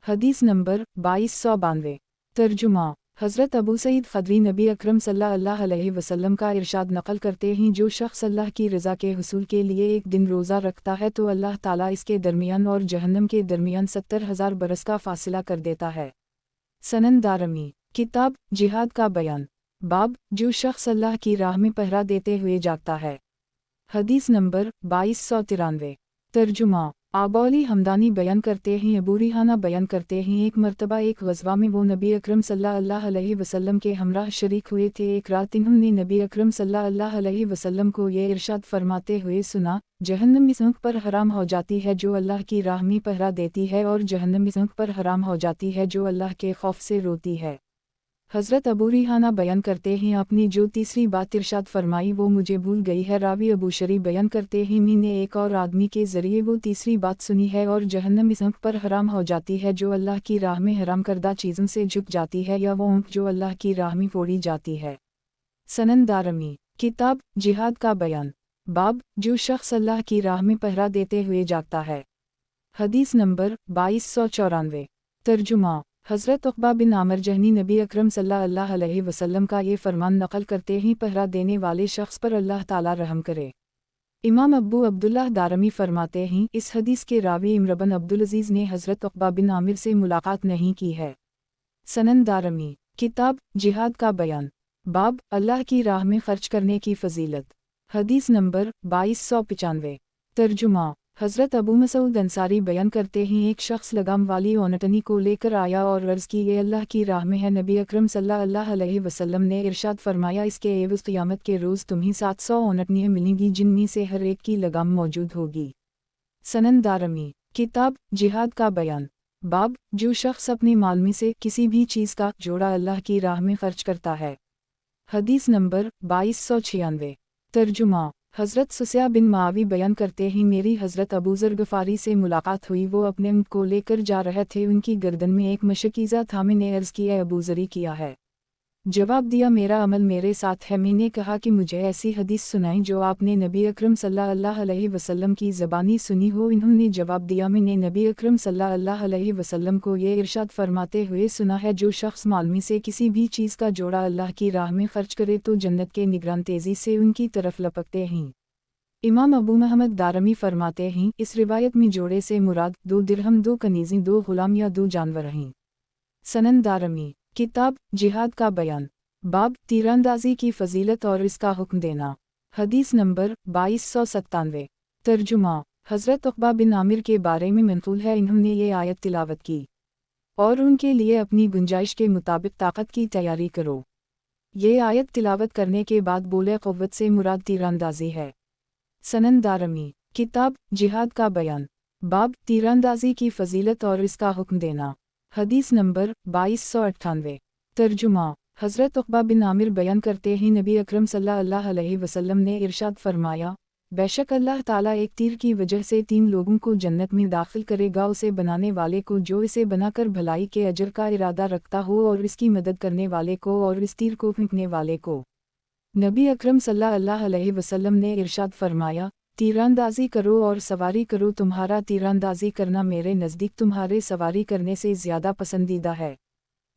Speaker 1: حدیث نمبر 2292۔ ترجمہ حضرت ابو سعید خدری نبی اکرم صلی اللہ علیہ وسلم کا ارشاد نقل کرتے ہیں جو شخص اللہ کی رضا کے حصول کے لیے ایک دن روزہ رکھتا ہے تو اللہ تعالیٰ اس کے درمیان اور جہنم کے درمیان 70,000 برس کا فاصلہ کر دیتا ہے۔ سنن دارمی کتاب جہاد کا بیان۔ باب جو شخص اللہ کی راہ میں پہرا دیتے ہوئے جاگتا ہے۔ حدیث نمبر 2293۔ ترجمہ آبولی حمدانی بیان کرتے ہیں ابو ریحانہ بیان کرتے ہیں ایک مرتبہ ایک غزوہ میں وہ نبی اکرم صلی اللہ علیہ وسلم کے ہمراہ شریک ہوئے تھے ایک رات انہوں نے نبی اکرم صلی اللہ علیہ وسلم کو یہ ارشاد فرماتے ہوئے سنا جہنم اس آنکھ پر حرام ہو جاتی ہے جو اللہ کی راہ میں پہرا دیتی ہے اور جہنم اس آنکھ پر حرام ہو جاتی ہے جو اللہ کے خوف سے روتی ہے۔ حضرت ابو ریحانہ بیان کرتے ہیں اپنی جو تیسری بات ارشاد فرمائی وہ مجھے بھول گئی ہے راوی ابو شری بیان کرتے ہیں میں نے ایک اور آدمی کے ذریعے وہ تیسری بات سنی ہے اور جہنم اس آنکھ پر حرام ہو جاتی ہے جو اللہ کی راہ میں حرام کردہ چیزوں سے جھک جاتی ہے یا وہ آنکھ جو اللہ کی راہ میں پھوڑی جاتی ہے۔ سنن دارمی کتاب جہاد کا بیان۔ باب جو شخص اللہ کی راہ میں پہرا دیتے ہوئے جاگتا ہے۔ حدیث نمبر 2294۔ ترجمہ حضرت عقبہ بن عامر جہنی نبی اکرم صلی اللہ علیہ وسلم کا یہ فرمان نقل کرتے ہیں پہرا دینے والے شخص پر اللہ تعالیٰ رحم کرے۔ امام ابو عبداللہ دارمی فرماتے ہیں اس حدیث کے راوی عمرو بن عبدالعزیز نے حضرت عقبہ بن عامر سے ملاقات نہیں کی ہے۔ सनन दारमी, किताब जिहाद का बयान, बाब अल्लाह की राह में खर्च करने की फजीलत। हदीस नंबर 2295। तर्जुमा, हज़रत अबू मसूद अंसारी बयान करते हैं एक शख्स लगाम वाली ओनटनी को लेकर आया और अर्ज़ की ये अल्लाह की राह में है। नबी अकरम सल्लल्लाहु अलैहि वसल्लम ने इरशाद फरमाया इसके एवज़ क़यामत के रोज़ तुम्हें 700 ओनटनियाँ मिलेंगी जिनमें से हर एक की लगाम मौजूद होगी। सनन दारमी, किताब जिहाद का बयान, बाब जो शख्स अपने माल में से किसी भी चीज़ का जोड़ा अल्लाह की राह में खर्च करता है। हदीस नंबर 2296। तर्जुमा, हज़रत सुसया बिन मावी बयान करते हैं मेरी हज़रत अबू ज़र गफ़ारी से मुलाकात हुई। वो अपने ऊँट को लेकर जा रहे थे, उनकी गर्दन में एक मशकीज़ा था। मैंने अर्ज़ की ए अबू ज़री किया है? जवाब दिया मेरा अमल मेरे साथ है। मैंने कहा कि मुझे ऐसी हदीस सुनाई जो आपने नबी अकरम सल्लल्लाहु अलैहि वसल्लम की ज़बानी सुनी हो। इन्होंने जवाब दिया मैंने नबी अकरम सल्लल्लाहु अलैहि वसल्लम को ये इरशाद फरमाते हुए सुना है जो शख्स माल में से किसी भी चीज़ का जोड़ा अल्लाह की राह में खर्च करे तो जन्नत के निगरान तेज़ी से उनकी तरफ लपकते हैं। इमाम अबू महमद दारमी फरमाते हैं इस रिवायत में जोड़े से मुराद 2 दिरहम, 2 कनीज़ें, 2 गुलाम या 2 जानवर हैं। सनन दारमी, किताब जिहाद का बयान, बाब तीरंदाजी की फजीलत और इसका हुक्म देना। हदीस नंबर 2297। तर्जुमा, हज़रत उक़बा बिन आमिर के बारे में मंक़ूल है इन्होंने ये आयत तिलावत की और उनके लिए अपनी गुंजाइश के मुताबिक ताकत की तैयारी करो। ये आयत तिलावत करने के बाद बोले क़ुव्वत से मुराद तीरंदाजी है। सनन दारमी, किताब जिहाद का बयान, बाब तीरंदाजी की फजीलत और इसका हुक्म देना। हदीस नंबर 2298। तर्जुमा, हज़रत उक़बा बिन आमिर बयान करते हैं नबी अकरम सल्लल्लाहु अलैहि वसल्लम ने इरशाद फरमाया बेशक अल्लाह ताला एक तीर की वजह से 3 लोगों को जन्नत में दाखिल करेगा, उसे बनाने वाले को जो इसे बनाकर भलाई के अजर का इरादा रखता हो, और इसकी मदद करने वाले को, और इस तीर को फेंकने वाले को। नबी अकरम सल्लल्लाहु अलैहि वसल्लम ने इरशाद फरमाया तीरंदाजी करो और सवारी करो, तुम्हारा तीरंदाजी करना मेरे नज़दीक तुम्हारे सवारी करने से ज़्यादा पसंदीदा है।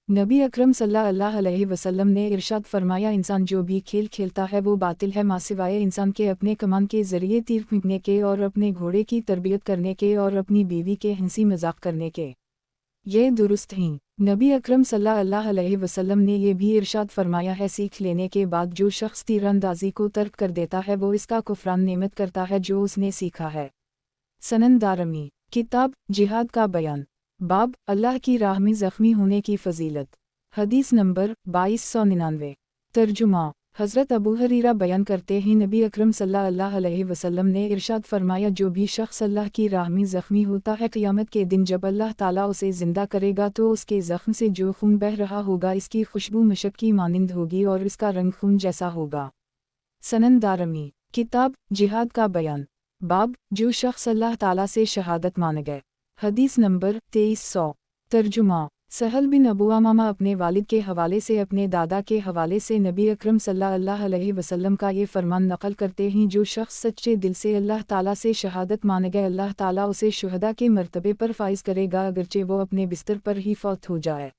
Speaker 1: नबी अकरम सल्लल्लाहु अलैहि वसल्लम ने इरशाद फरमाया इंसान जो भी खेल खेलता है वो बातिल है मासिवाय इंसान के अपने कमान के ज़रिए तीर फेंकने के और अपने घोड़े की तरबियत करने के और अपनी बीवी के हंसी मजाक करने के। ये दुरुस्त हैं। नबी अकरम सल्लल्लाहु अलैहि वसल्लम ने यह भी इरशाद फरमाया है सीख लेने के बाद जो शख्स तीरंदाजी को तर्क कर देता है वो इसका कुफ्रान नेमत करता है जो उसने सीखा है। सनन दारमी, किताब जिहाद का बयान, बाब अल्लाह की राह में ज़ख्मी होने की फजीलत। हदीस नंबर 2299। तर्जुमा, हज़रत अबू हरीरा बयान करते हैं नबी अकरम सल्लल्लाहु अलैहि वसल्लम ने इरशाद फरमाया जो भी शख्स अल्लाह की राह में ज़ख्मी होता है क़यामत के दिन जब अल्लाह ताला उसे ज़िंदा करेगा तो उसके ज़ख्म से जो खून बह रहा होगा इसकी खुशबू मशक की मानिंद होगी और इसका रंग खून जैसा होगा। सनन दारमी, किताब जिहाद का बयान, बाब जो शख्स अल्लाह ताला से शहादत मान गए। हदीस नंबर 2300। तर्जुमा, सहल बिन अबू अमामा अपने वालिद के हवाले से अपने दादा के हवाले से नबी अकरम सल्लल्लाहु अलैहि वसल्लम का ये फरमान नकल करते हैं जो शख्स सच्चे दिल से अल्लाह ताला से शहादत मान गए अल्लाह ताला उसे शुहदा के मर्तबे पर फाइज करेगा अगरचे वो अपने बिस्तर पर ही फौत हो जाए।